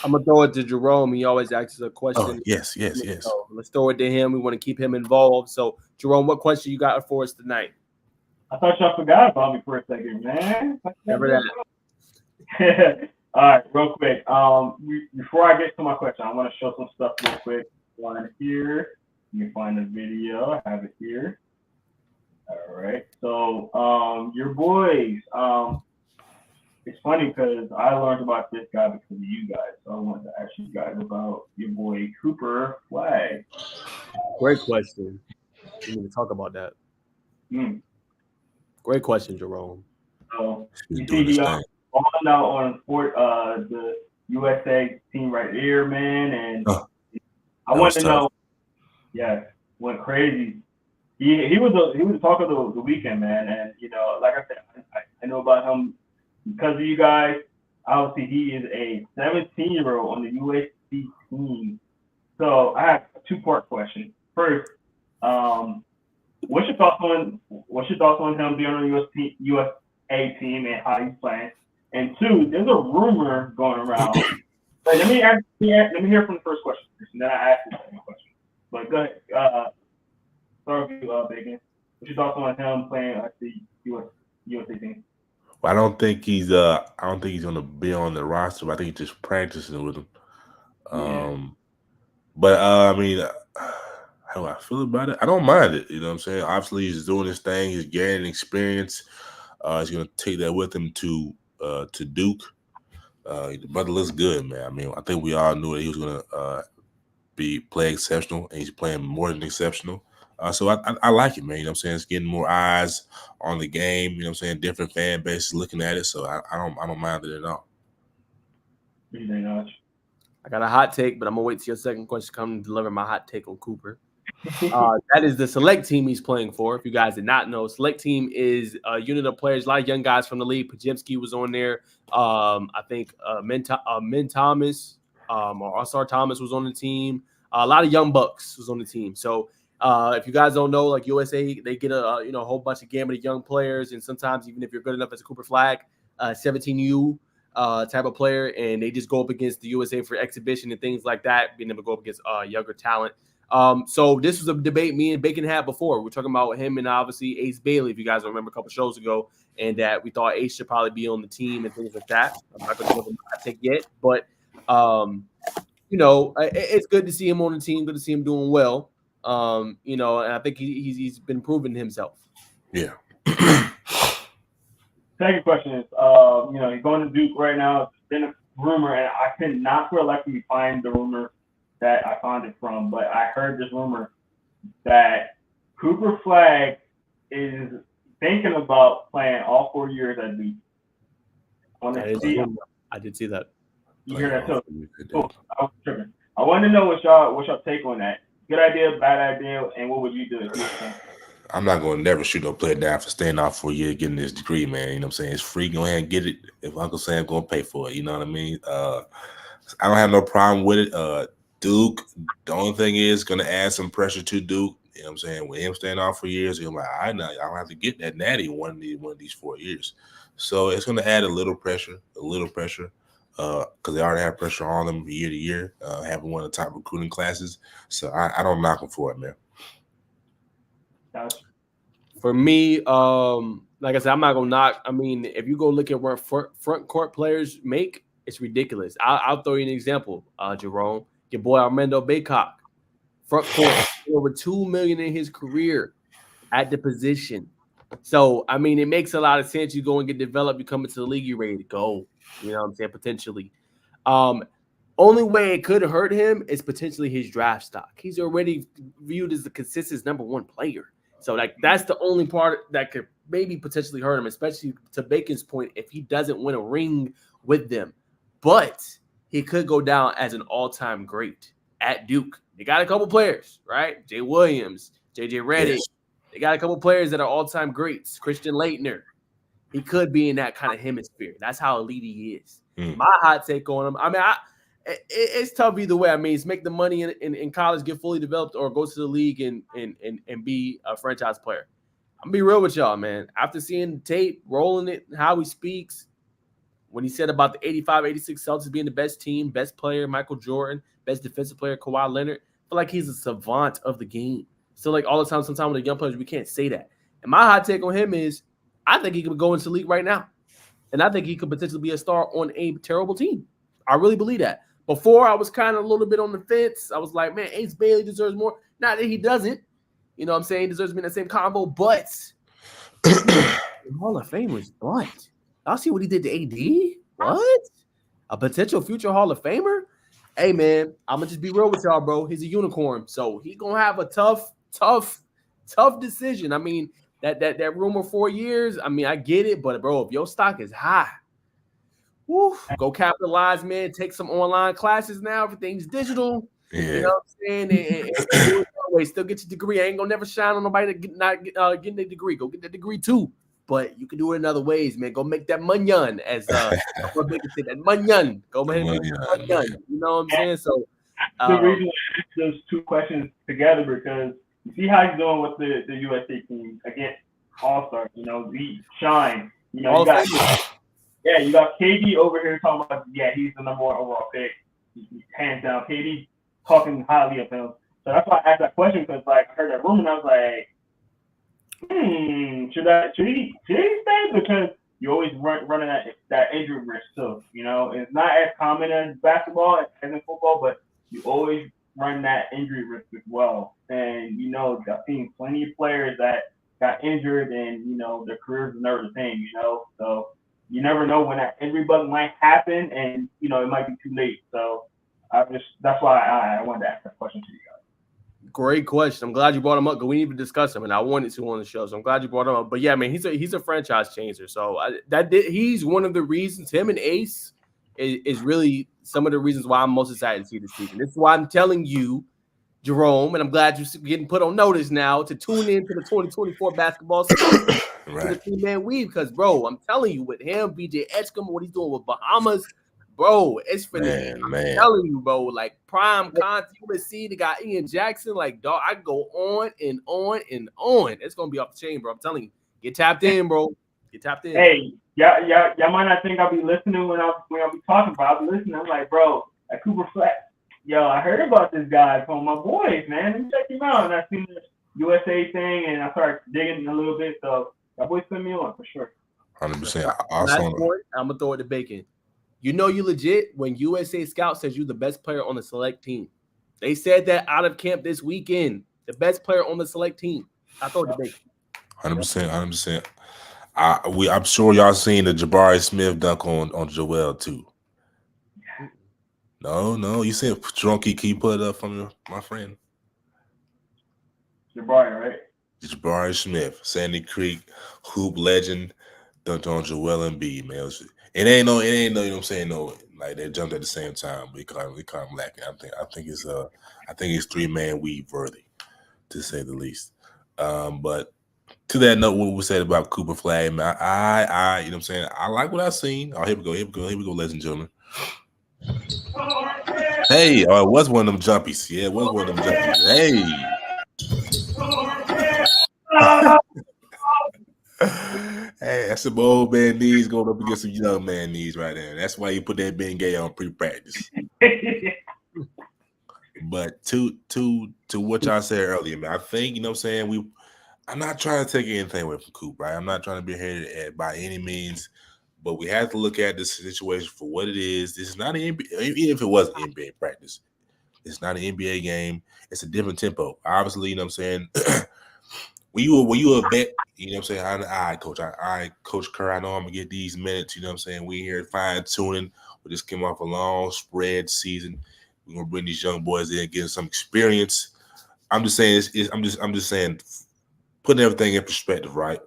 I'm gonna throw it to Jerome. He always asks us a question. Oh, yes. So let's throw it to him. We want to keep him involved. So Jerome, what question you got for us tonight? I thought y'all forgot about me for a second, man. Never that. All right, real quick. Before I get to my question, I want to show some stuff real quick. One here. Let me find the video. I have it here. All right. So, your boys. It's funny because I learned about this guy because of you guys. So I wanted to ask you guys about your boy Cooper Flag. Great question. We need to talk about that. Great question, Jerome. So you see the on now on the USA team right here, man, and I want to know. Yeah, went crazy. He was the talk of the weekend, man, and like I said, I know about him because of you guys. Obviously, he is a 17-year-old on the USC team. So I have a 2-part question. First, what's your thoughts on him being on the USA team and how he's playing? And 2, there's a rumor going around. Let me hear from the first question first, and then I ask the second question. But go ahead. Start with you, Bacon. What's your thoughts on him playing at the USA team? Well, I don't think he's gonna be on the roster. But I think he's just practicing with him. But I mean, how do I feel about it? I don't mind it. You know what I'm saying? Obviously, he's doing his thing. He's gaining experience. He's gonna take that with him to Duke. The brother looks good, man. I mean, I think we all knew that he was gonna play exceptional, and he's playing more than exceptional. So I like it, man. You know what I'm saying? It's getting more eyes on the game. You know what I'm saying? Different fan bases looking at it. So I don't mind it at all. I got a hot take, but I'm gonna wait till your second question to come and deliver my hot take on Cooper. That is the select team he's playing for. If you guys did not know, select team is a unit of players, a lot of young guys from the league. Pajemski was on there. I think Min Thomas or Asar Thomas was on the team. A lot of young bucks was on the team. So if you guys don't know, like USA, they get a whole bunch of gamut of young players, and sometimes even if you're good enough as a Cooper Flag, 17U type of player, and they just go up against the USA for exhibition and things like that, being able to go up against younger talent. So this was a debate me and Bacon had before. We're talking about him and obviously Ace Bailey, if you guys remember a couple shows ago, and that we thought Ace should probably be on the team and things like that. I'm not going to give him a take yet, but it's good to see him on the team. Good to see him doing well. And I think he's been proving himself. Yeah. Second question is, he's going to Duke right now. It's been a rumor, and I could not for life of me find the rumor that I found it from, but I heard this rumor that Cooper Flag is thinking about playing all 4 years at Duke. I did see that. You hear that too? Oh, I was tripping. I want to know what's your take on that. Good idea, bad idea, and what would you do if you were I'm not going to never shoot no player down for staying out for a year getting this degree, man. You know what I'm saying? It's free. Go ahead and get it. If Uncle Sam going to pay for it, you know what I mean? I don't have no problem with it. Duke, the only thing is going to add some pressure to Duke. You know what I'm saying? With him staying out for years, he's like, I don't have to get that natty one of these 4 years. So it's going to add a little pressure, because they already have pressure on them year to year, having one of the top recruiting classes. So I don't knock them for it, man. For me, like I said, I'm not gonna knock. I mean, if you go look at where front court players make, it's ridiculous. I'll throw you an example, Jerome. Your boy Armando Baycock, front court, over $2 million in his career at the position. So I mean, it makes a lot of sense. You go and get developed, you come into the league, you're ready to go. You know what I'm saying? Potentially. Only way it could hurt him is potentially his draft stock. He's already viewed as the consistent number one player. So that's the only part that could maybe potentially hurt him, especially to Bacon's point, if he doesn't win a ring with them. But he could go down as an all-time great at Duke. They got a couple players, right? Jay Williams, JJ Redick. Yes. They got a couple players that are all-time greats. Christian Laettner. He could be in that kind of hemisphere. That's how elite he is. My hot take on him, I mean, it's tough either way. I mean, it's make the money in college, get fully developed, or go to the league and be a franchise player. I'm gonna be real with y'all, man. After seeing the tape, rolling it, how he speaks, when he said about the 85, 86 Celtics being the best team, best player, Michael Jordan, best defensive player, Kawhi Leonard, I feel like he's a savant of the game. So like all the time, sometimes with the young players, we can't say that. And my hot take on him is I think he could go into the league right now. And I think he could potentially be a star on a terrible team. I really believe that. Before, I was kind of a little bit on the fence. I was like, man, Ace Bailey deserves more. Not that he doesn't. You know what I'm saying? He deserves to be in the same combo, but Hall of Famers, but y'all see what he did to AD? What? A potential future Hall of Famer? Hey, man, I'm going to just be real with y'all, bro. He's a unicorn. So he's going to have a tough decision. I mean, that rumor 4 years, I mean, I get it, but, bro, if your stock is high, woo, go capitalize, man. Take some online classes now. Everything's digital. Yeah. You know what I'm saying? And still get your degree. I ain't gonna never shine on nobody not getting a degree. Go get that degree too. But you can do it in other ways, man. Go make that munyan, as what Baker said. That munyan. Go ahead and make that munyan. You know what I'm saying? So the reason I asked those two questions together because you see how he's doing with the USA team against All-Stars. You know, the shine. You know, you got KD over here talking about, he's the number one overall pick. Hands down. KD talking highly of him. So that's why I asked that question, because like I heard that rumor and I was like, should he stay? Because you always running that injury risk too. You know, it's not as common as basketball as in football, but you always run that injury risk as well. And you know, I've seen plenty of players that got injured and you know their careers are never the same. You know, so you never know when that injury bug might happen, and you know it might be too late. So that's why I wanted to ask that question to you guys. Great question. I'm glad you brought him up because we need to discuss him, and I wanted to on the show. So I'm glad you brought him up. But yeah, man, he's a franchise changer. So he's one of the reasons. Him and Ace is really some of the reasons why I'm most excited to see this season. This is why I'm telling you, Jerome, and I'm glad you're getting put on notice now to tune in to the 2024 basketball season. Right. The 3-man weave, because bro, I'm telling you, with him, BJ Edgecombe, what he's doing with Bahamas, bro, it's finna. I'm telling you, bro, like prime content. USC, they got Ian Jackson, like dog. I can go on and on and on. It's gonna be off the chain, bro. I'm telling you, get tapped in, bro. Get tapped in. Hey, y'all might not think I'll be listening when I'll be talking, but I'll be listening. I'm like, bro, at Cooper Flex, yo, I heard about this guy from my boys, man. Let me check him out. And I seen the USA thing, and I started digging a little bit. So that boy sent me on for sure. 100%. Last point, I'm gonna throw it to Bacon. You know you legit when USA Scout says you're the best player on the select team. They said that out of camp this weekend. The best player on the select team. I throw it to Bacon. 100%. I'm sure y'all seen the Jabari Smith dunk on Joel too. No, you seen Drunky. Can you put it up from my friend? Jabari, right? Jabari Smith, Sandy Creek, hoop legend, dunked on Joel Embiid, man. It ain't no, you know what I'm saying? No, like they jumped at the same time, but it caught him lacking. I think it's 3-man weave worthy, to say the least. But to that note, what we said about Cooper Flag, man, I you know what I'm saying? I like what I've seen. Oh, here we go, ladies and gentlemen. Hey, it was one of them jumpies. Yeah, it was one of them jumpies. Hey. Hey, that's some old man knees going up against some young man knees right there. That's why you put that Ben Gay on pre-practice. But to what y'all said earlier, man, I think, you know what I'm saying, I'm not trying to take anything away from Coop, right? I'm not trying to be here by any means, but we have to look at this situation for what it is. This is not an NBA, even if it was an NBA practice. It's not an NBA game. It's a different tempo. Obviously, you know what I'm saying, when you a vet, you know what I'm saying, all right, coach, Coach Kerr, I know I'm going to get these minutes, you know what I'm saying, we here fine-tuning. We just came off a long spread season. We're going to bring these young boys in and get some experience. I'm just saying, I'm just saying, putting everything in perspective, right?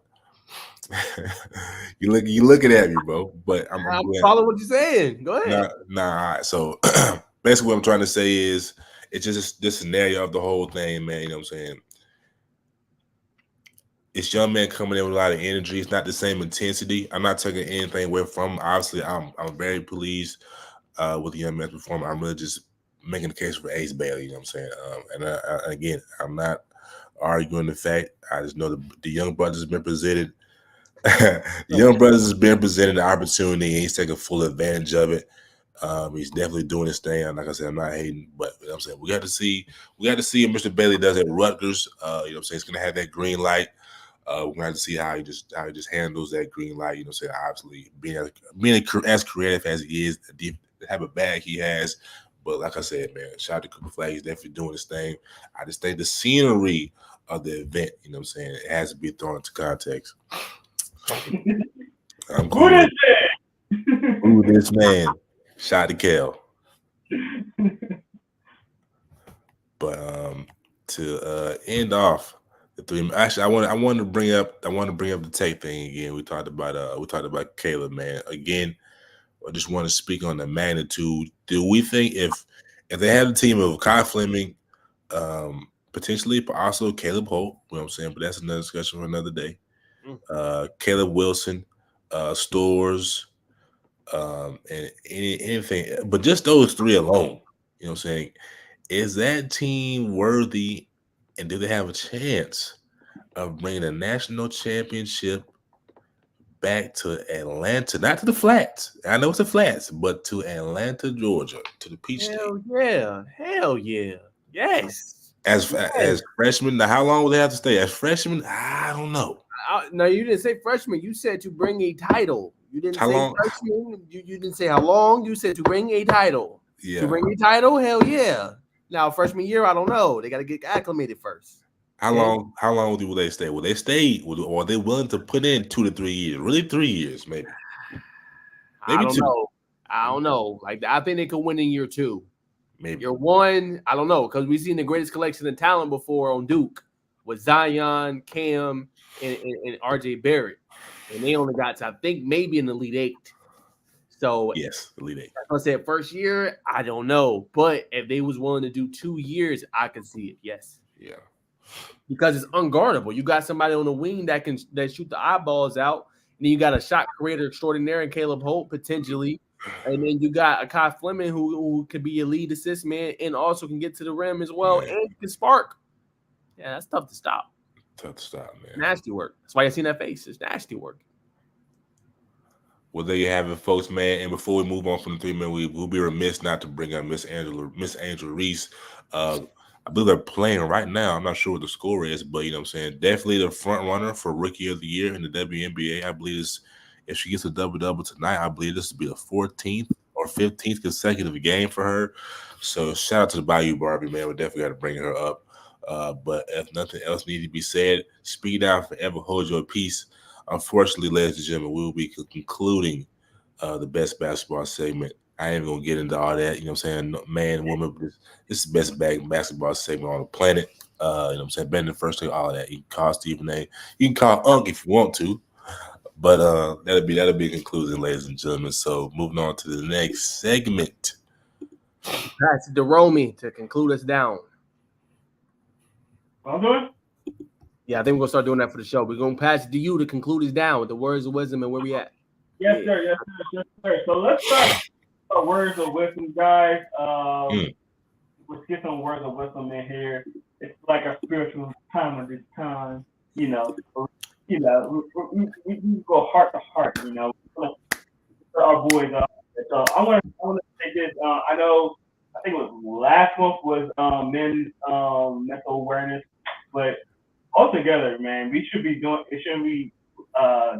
you looking at me, bro, but I'm following what you're saying. Go ahead. Nah, all right. So basically what I'm trying to say is it's just this scenario of the whole thing, man, you know what I'm saying? It's young man coming in with a lot of energy. It's not the same intensity. I'm not taking anything away from him. Obviously, I'm very pleased with the young man's performance. I'm really just making the case for Ace Bailey, you know what I'm saying? Again, I'm not arguing the fact. I just know the young brothers have been presented. The young brothers has been presented the opportunity, and he's taking full advantage of it. He's definitely doing his thing. Like I said, I'm not hating, but you know what I'm saying, we got to see what Mr. Bailey does at Rutgers. You know what I'm saying? He's gonna have that green light. We're gonna have to see how he just handles that green light. You know, say obviously being as creative as he is, the type of bag he has. But like I said, man, shout out to Cooper Flag. He's definitely doing his thing. I just think the scenery of the event, you know what I'm saying, it has to be thrown into context. I'm cool. Who this man? Shout out to Kel. But to end off the three, actually, I want to bring up the tape thing again. We talked about Caleb, man. Again, I just want to speak on the magnitude. Do we think if they have a team of Kai Fleming, potentially, but also Caleb Holt, you know what I'm saying? But that's another discussion for another day. Caleb Wilson, Stores, and anything, but just those three alone, you know what I'm saying? Is that team worthy, and do they have a chance of bringing a national championship back to Atlanta, not to the Flats? I know it's the Flats, but to Atlanta, Georgia, to the Peach State. Hell yeah, yes. As freshmen, now how long will they have to stay? As freshmen, I don't know. No, you didn't say freshman. You said to bring a title. You didn't say long? freshman. You didn't say how long. You said to bring a title. Yeah. To bring a title, hell yeah. Now freshman year, I don't know. They got to get acclimated first. How long will they stay? Will they stay, or are they willing to put in 2 to 3 years? Really, 3 years, maybe. I don't know. Like I think they could win in year 2. Maybe Year one, I don't know, because we've seen the greatest collection of talent before on Duke with Zion, Cam, and RJ Barrett. And they only got to, I think, maybe an Elite Eight. So yes, Elite Eight. I said first year, I don't know. But if they was willing to do 2 years, I could see it, yes. Yeah. Because it's unguardable. You got somebody on the wing that can shoot the eyeballs out. And then you got a shot creator extraordinaire in Caleb Holt, potentially. And then you got a Kai Fleming who could be a lead assist man and also can get to the rim as well and can spark. Yeah, that's tough to stop. Tough to stop, man. Nasty work. That's why you seen that face. It's nasty work. Well, there you have it, folks, man. And before we move on from the 3 minute, we'll be remiss not to bring up Miss Angel Reese. I believe they're playing right now. I'm not sure what the score is, but you know what I'm saying? Definitely the front runner for Rookie of the Year in the WNBA. I believe if she gets a double-double tonight, I believe this will be the 14th or 15th consecutive game for her. So shout out to the Bayou Barbie, man. We definitely got to bring her up. But if nothing else needs to be said, speak down, forever hold your peace. Unfortunately, ladies and gentlemen, we will be concluding the best basketball segment. I ain't even gonna get into all that, you know what I'm saying? Man, woman, this is the best basketball segment on the planet. You know what I'm saying? Better than the first thing, all of that. You can call Stephen A. You can call Unc if you want to. But that'll be a conclusion, ladies and gentlemen. So moving on to the next segment. Pass it to Romy to conclude us down. I'm doing? Yeah, I think we're gonna start doing that for the show. We're gonna pass it to you to conclude us down with the words of wisdom and where we at. Yes, sir. Yes, sir. Yes, sir. So let's start words of wisdom, guys. Let's get some words of wisdom in here. It's like a spiritual time at this time, you know. We go heart to heart, you know. For our boys. So I want to say this. I think it was last month was men's mental awareness, but altogether, man, we should be doing. It shouldn't be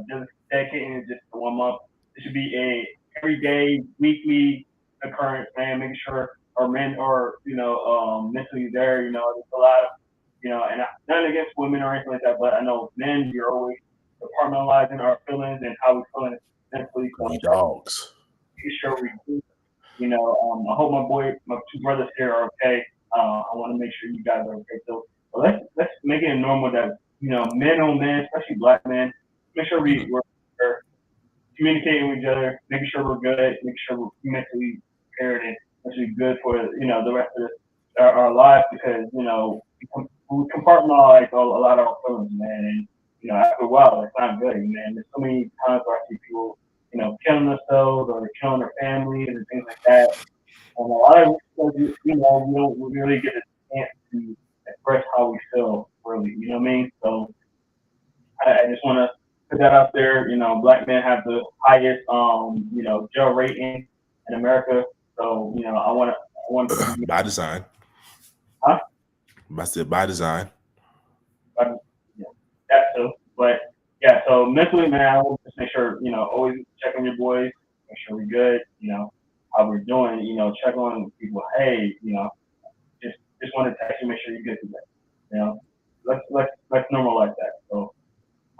just dedicating it just to 1 month. It should be a everyday, weekly occurrence, man. Making sure our men are, mentally there. You know, there's a lot of, and nothing against women or anything like that, but I know men, you're always compartmentalizing our feelings and how we feeling mentally. We dogs. Making sure we do. I hope my 2 brothers here are okay. I want to make sure you guys are okay. So let's make it normal that, men on men, especially black men, make sure we're communicating with each other, making sure we're good, making sure we're mentally prepared and actually good for, the rest of our lives, because, we compartmentalize a lot of our feelings, man. And, after a while, it's not good, man. There's so many times where I see people, killing themselves or killing their families and things like that. And a lot of it, we don't really get a chance to express how we feel, really. You know what I mean? So I just want to put that out there. Black men have the highest, jail rating in America. So, I want to by design. Huh? I said by design. That too. But yeah, so mentally, man, I want to just make sure, always check on your boys, make sure we're good, how we're doing, check on people. Hey, just want to text you, make sure you're good today. Let's normalize that. So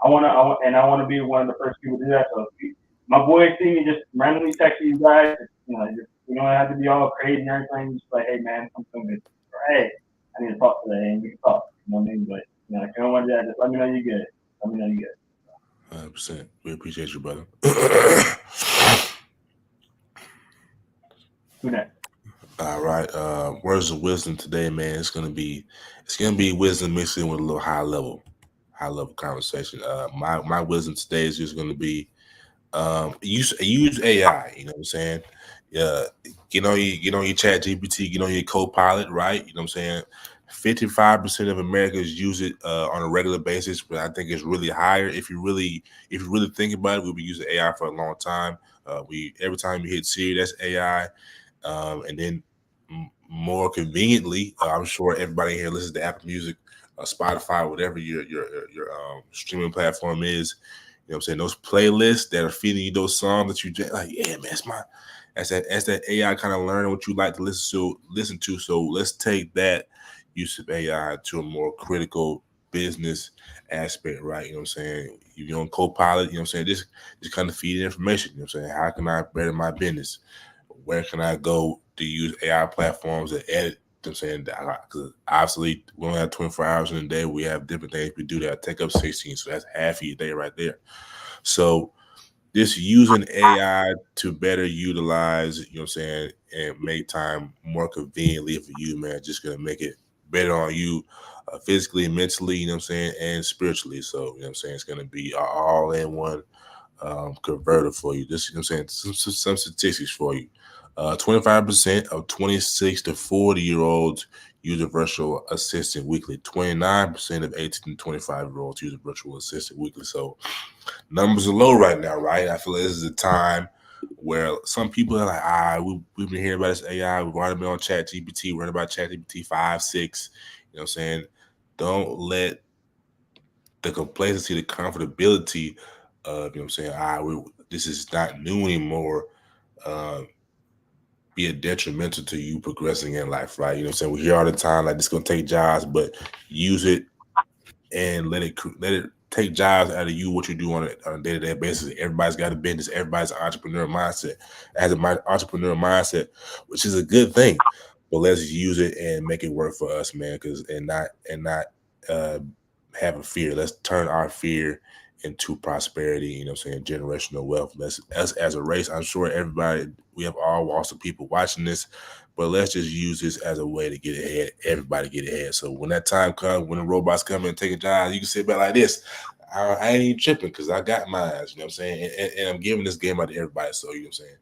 I want to be one of the first people to do that. So if my boys see me just randomly texting you guys, you don't have to be all crazy and everything. Just like, hey man, I'm feeling good. Or hey, I need to talk today, and we can talk. You know what I mean? But if you don't want to do that, just let me know you're good. Let me know you're good. 100%. We appreciate you, brother. Who next? All right. Words of wisdom today, man. It's gonna be wisdom mixed in with a little high level conversation. My wisdom today is just gonna be use AI. You know what I'm saying? Get on your Chat GPT, get on your Copilot, right? You know what I'm saying? 55% of Americans use it on a regular basis, but I think it's really higher. If you really think about it, we've been using AI for a long time. Every time you hit Siri, that's AI, and then more conveniently, I'm sure everybody here listens to Apple Music, Spotify, whatever your streaming platform is. You know what I'm saying? Those playlists that are feeding you those songs that you just like, yeah, man, that's that AI kind of learning what you like to listen to. So let's take that use of AI to a more critical business aspect, right? You know what I'm saying? You're on Copilot, you know what I'm saying? Just kind of feed information, you know what I'm saying? How can I better my business? where can I go to use AI platforms to edit. I'm saying, because obviously we only have 24 hours in a day. We have different things we do that take up 16, so that's half of your day right there. So just using AI to better utilize, you know what I'm saying, and make time more conveniently for you, man, just gonna make it better on you physically, mentally, you know what I'm saying, and spiritually. So, you know what I'm saying, it's gonna be all in one converter for you. Just, you know what I'm saying, some statistics for you. 25% of 26 to 40-year-olds use a virtual assistant weekly. 29% of 18 to 25-year-olds use a virtual assistant weekly. So numbers are low right now, right? I feel like this is a time where some people are like, we've been hearing about this AI. We've already been on ChatGPT. We're learning about ChatGPT 5, 6. You know what I'm saying? Don't let the complacency, the comfortability of, you know what I'm saying, this is not new anymore, be a detrimental to you progressing in life, right? You know what I'm saying? We hear all the time, like, this is going to take jobs, but use it and let it take jobs out of you, what you do on a day-to-day basis. Everybody's got a business. Everybody's an entrepreneur mindset. Has an entrepreneur mindset, which is a good thing. But let's use it and make it work for us, man, and not have a fear. Let's turn our fear into prosperity, you know what I'm saying, generational wealth. Us as a race, I'm sure everybody, we have all walks of people watching this, but let's just use this as a way to get ahead. Everybody get ahead. So when that time comes, when the robots come in and take a job, you can sit back like this. I ain't even tripping because I got mine, you know what I'm saying? And I'm giving this game out to everybody. So, you know what I'm saying?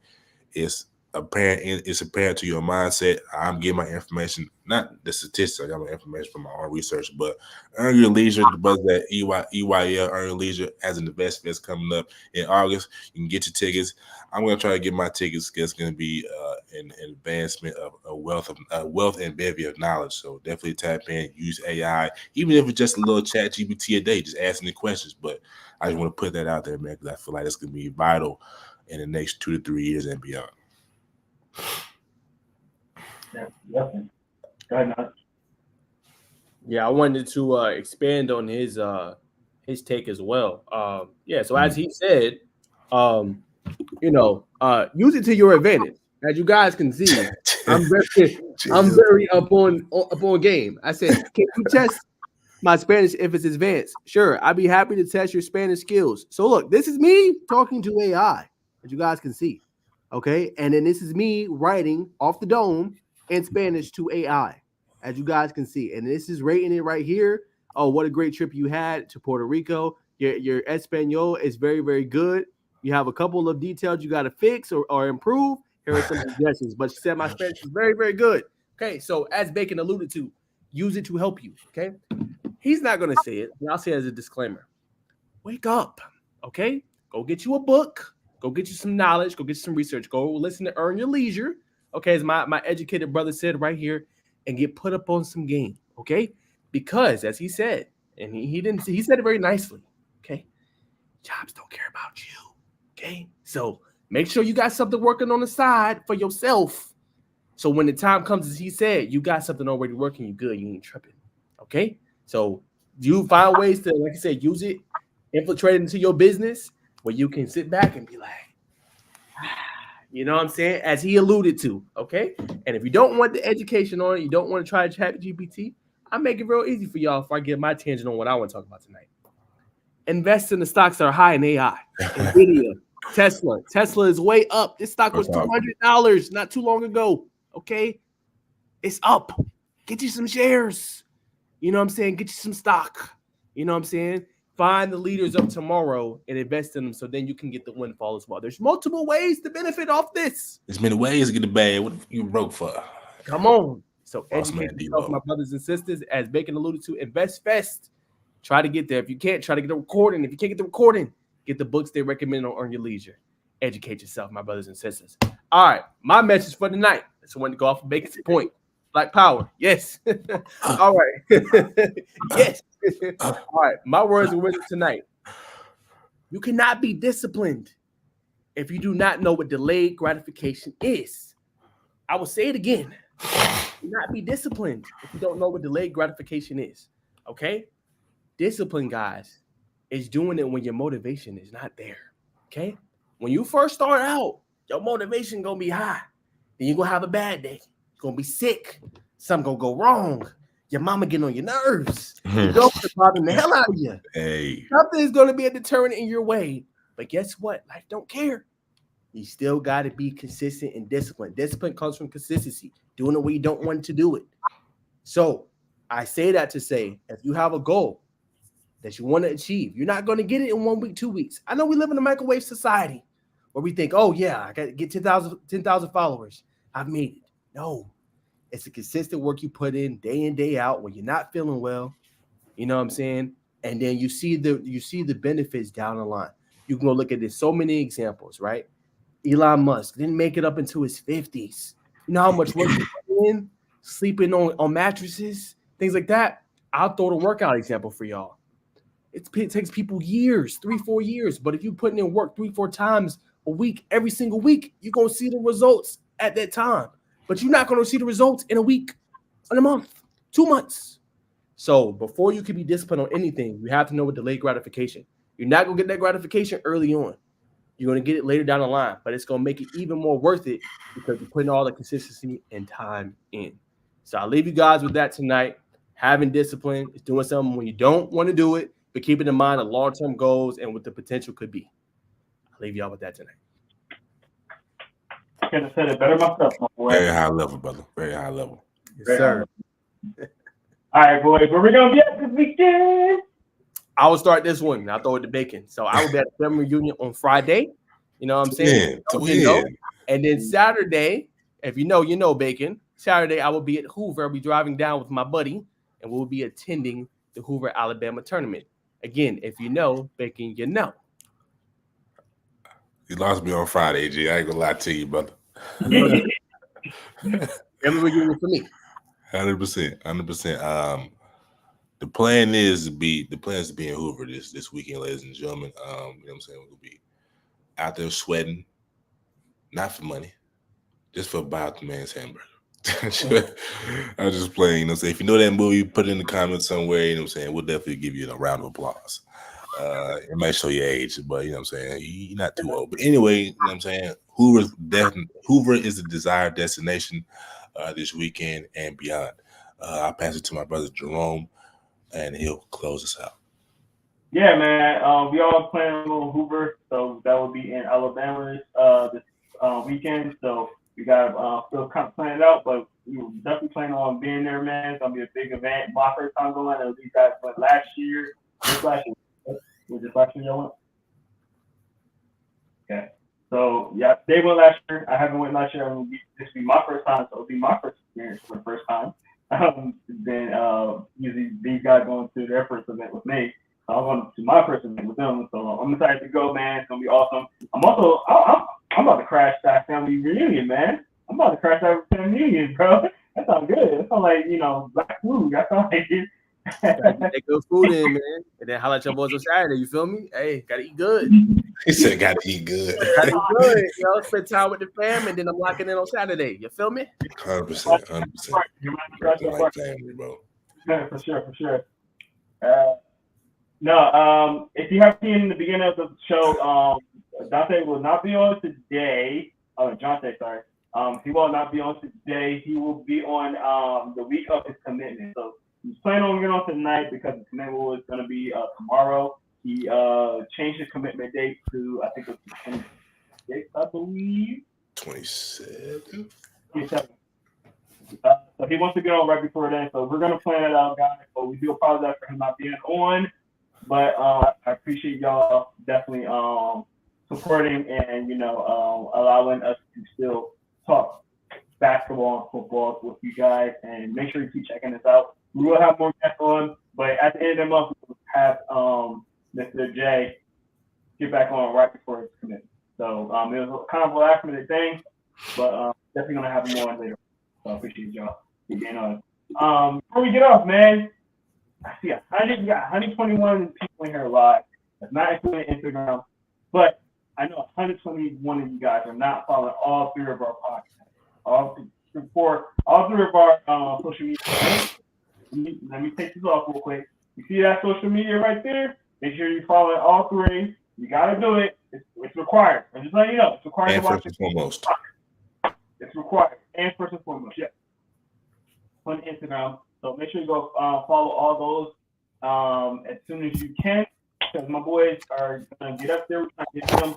It's apparent to your mindset. I'm getting my information, not the statistics, I got my information from my own research, but Earn Your Leisure, the buzz that EYL Earn Your Leisure as an investment coming up in August. You can get your tickets. I'm going to try to get my tickets because it's going to be an advancement of a wealth and bevy of knowledge. So definitely tap in, use AI, even if it's just a little ChatGPT a day, just asking the questions. But I just want to put that out there, man, because I feel like it's going to be vital in the next 2 to 3 years and beyond. Yeah, I wanted to expand on his take as well. So as he said, use it to your advantage. As you guys can see, I'm very up on game. I said, can you test my Spanish if it's advanced? Sure, I'd be happy to test your Spanish skills. So look, this is me talking to AI, as you guys can see. Okay, and then this is me writing off the dome in Spanish to AI, as you guys can see. And this is rating it right here. Oh, what a great trip you had to Puerto Rico. Your Espanol is very, very good. You have a couple of details you got to fix or improve. Here are some suggestions. But she said my Spanish is very, very good. Okay, so as Bacon alluded to, use it to help you. Okay, he's not going to say it, but I'll say it as a disclaimer. Wake up. Okay, go get you a book. Go get you some knowledge. Go get you some research. Go listen to Earn Your Leisure. Okay, as my educated brother said right here, and get put up on some game. Okay, because as he said, and he said it very nicely. Okay, jobs don't care about you. Okay, so make sure you got something working on the side for yourself. So when the time comes, as he said, you got something already working. You good. You ain't tripping. Okay, so you find ways to, like I said, use it, infiltrate it into your business, where you can sit back and be like, you know what I'm saying? As he alluded to, okay? And if you don't want the education on it, you don't want to try ChatGPT, I make it real easy for y'all if I get my tangent on what I want to talk about tonight. Invest in the stocks that are high in AI. NVIDIA, Tesla. Tesla is way up. This stock was $200 not too long ago, okay? It's up. Get you some shares. You know what I'm saying? Get you some stock. You know what I'm saying? Find the leaders of tomorrow and invest in them so then you can get the windfall as well. There's multiple ways to benefit off this. There's many ways to get the bag. What you broke for? Come on. So educate yourself, my brothers and sisters. As Bacon alluded to, Invest Fest. Try to get there. If you can't, try to get the recording. If you can't get the recording, get the books they recommend on Earn Your Leisure. Educate yourself, my brothers and sisters. All right. My message for tonight. I just wanted to go off of Bacon's point. Black power. Yes. All right. Yes. All right. My words of wisdom tonight. You cannot be disciplined if you do not know what delayed gratification is. I will say it again. Do not be disciplined if you don't know what delayed gratification is. Okay? Discipline, guys, is doing it when your motivation is not there. Okay? When you first start out, your motivation gonna be high. Then you're gonna have a bad day. You're gonna be sick. Something gonna go wrong. Your mama getting on your nerves. Your girlfriend bothering the hell out of you. Hey, Something is gonna be a deterrent in your way. But guess what? Life don't care. You still got to be consistent and disciplined. Discipline comes from consistency, doing it when you don't want to do it. So I say that to say, if you have a goal that you want to achieve, you're not going to get it in 1 week, 2 weeks. I know we live in a microwave society where we think, oh yeah, I got to get 10,000 followers. I've made it. No, it's a consistent work you put in day out when you're not feeling well. You know what I'm saying? And then you see the benefits down the line. You can go look at this. So many examples, right? Elon Musk didn't make it up into his 50s. You know how much work he put in, sleeping on mattresses, things like that. I'll throw the workout example for y'all. It takes people years, 3-4 years. But if you're putting in work 3-4 times a week, every single week, you're going to see the results at that time. But you're not going to see the results in a week, in a month, 2 months. So before you can be disciplined on anything, you have to know what delayed gratification. You're not going to get that gratification early on. You're going to get it later down the line, but it's going to make it even more worth it because you're putting all the consistency and time in. So I'll leave you guys with that tonight. Having discipline is doing something when you don't want to do it, but keeping in mind the long-term goals and what the potential could be. I'll leave y'all with that tonight. I could have said it better myself, my boy. very high level, brother. Very high level. Yes, sir. All right, boys. Where we going to be at this weekend? I will start this one. I'll throw it to Bacon. So I will be at the family reunion on Friday. You know what I'm saying? And then Saturday, if you know, Bacon. Saturday, I will be at Hoover. I'll be driving down with my buddy, and we'll be attending the Hoover, Alabama tournament. Again, if you know, Bacon, you know. You lost me on Friday, G. I ain't gonna lie to you, brother. Family reunion for me. 100%. The plan is to be in Hoover this weekend, ladies and gentlemen. You know what I'm saying? We'll be out there sweating, not for money, just for about the man's hamburger. I'm just playing, you know what I'm saying? If you know that movie, put it in the comments somewhere, you know what I'm saying? We'll definitely give you a round of applause. It might show your age, but you know what I'm saying? You're not too old. But anyway, you know what I'm saying? Hoover is the desired destination this weekend and beyond. I'll pass it to my brother Jerome, and he'll close us out. Yeah, man. We all planning on Hoover, so that will be in Alabama this weekend. So we got still kind of planning it out, but we were definitely planning on being there, man. It's gonna be a big event. My first time going. These guys went last year. Was this last year y'all went? Okay. So yeah, they went last year. I haven't went last year. This will be my first time, so it'll be my first experience for the first time. Then usually these guys going to their first event with me. So I'm going to my first event with them. So I'm excited to go, man. It's gonna be awesome. I'm about to crash that family reunion, man. I'm about to crash that family reunion, bro. That sounds good. That sounds like black food. That sounds like it. Take good food in, man. And then holla at your boys on Saturday. You feel me? Hey, gotta eat good. He said, "Gotta eat good." Gotta eat good. You know, spend time with the fam, and then I'm locking in on Saturday. You feel me? 100%. Like family, bro. Yeah, for sure. If you have seen the beginning of the show, Dante will not be on today. Jonte, sorry. He will not be on today. He will be on the week of his commitment. So he's planning on getting on tonight because the commitment was going to be tomorrow. He changed his commitment date to, I think it was 26th, I believe. 27. So he wants to get on right before then. So we're going to plan it out, guys. So we do apologize for him not being on. But I appreciate y'all definitely supporting and, allowing us to still talk basketball and football with you guys. And make sure you keep checking us out. We will have more guests on, but at the end of the month, we'll have Mr. J get back on right before his commitment. So it was kind of a last minute thing, but definitely going to have him on later. So I appreciate y'all getting on. Before we get off, man, I see 121 people in here live. That's not including Instagram, but I know 121 of you guys are not following all three of our podcasts. All three of our social media. Let me take this off real quick. You see that social media right there? Make sure you follow all three. You got to do it. It's required. I'm just letting you know. It's required to watch it. Foremost. It's required. And first and foremost, yeah. On Instagram. So make sure you go follow all those as soon as you can. Because my boys are going to get up there. We're trying to get them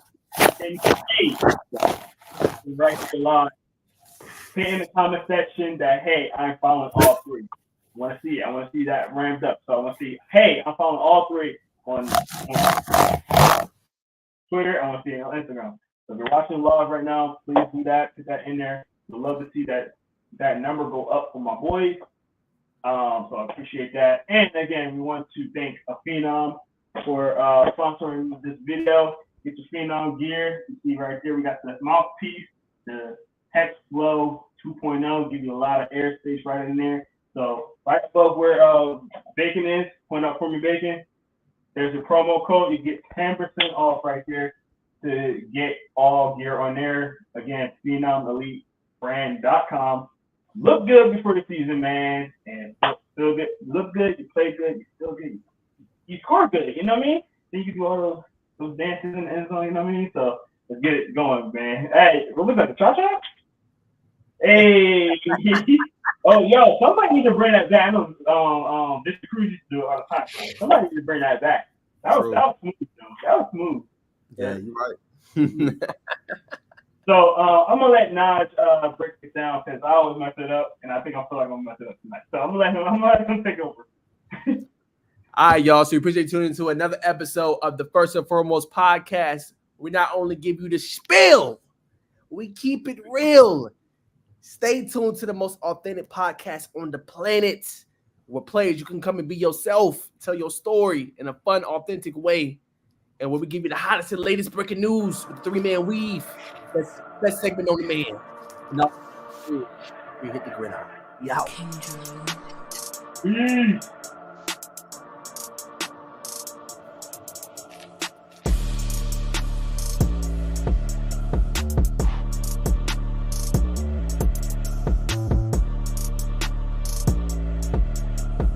right to live. Put in the comment section that, hey, I'm following all three. I want to see it. I want to see that ramped up. So I want to see, hey, I'm following all three on Twitter. I want to see it on Instagram. So if you're watching live right now, please do that. Put that in there. We'd love to see that number go up for my boys. So I appreciate that. And again, we want to thank Phenom for sponsoring this video. Get your Phenom gear. You see right there, we got the mouthpiece, the Hex Flow 2.0, give you a lot of airspace right in there. So right above where Bacon is, point out for me, Bacon. There's a promo code. You get 10% off right there to get all gear on there. Again, PhenomEliteBrand.com. Look good before the season, man, and feel good. Look good. You play good. You feel good. You score good. You know what I mean? Then you can do all those dances in the end zone. You know what I mean? So let's get it going, man. Hey, what was that? The cha-cha? Hey. Oh, yo, somebody need to bring that back. I know Mr. Cruz used to do it all the time. Somebody need to bring that back. That was smooth, though. That was smooth. Yeah, you're right. So I'm gonna let Naj break it down because I always mess it up, and I think I feel like I'm gonna mess it up tonight. So I'm gonna let him take over. All right, y'all. So we appreciate you tuning into another episode of the First and Foremost podcast. We not only give you the spiel, we keep it real. Stay tuned to the most authentic podcast on the planet. Where players, you can come and be yourself, tell your story in a fun, authentic way. And where we give you the hottest and latest breaking news with the 3-man weave. Best segment on the man. Now, we hit the gridiron. We out. Peace.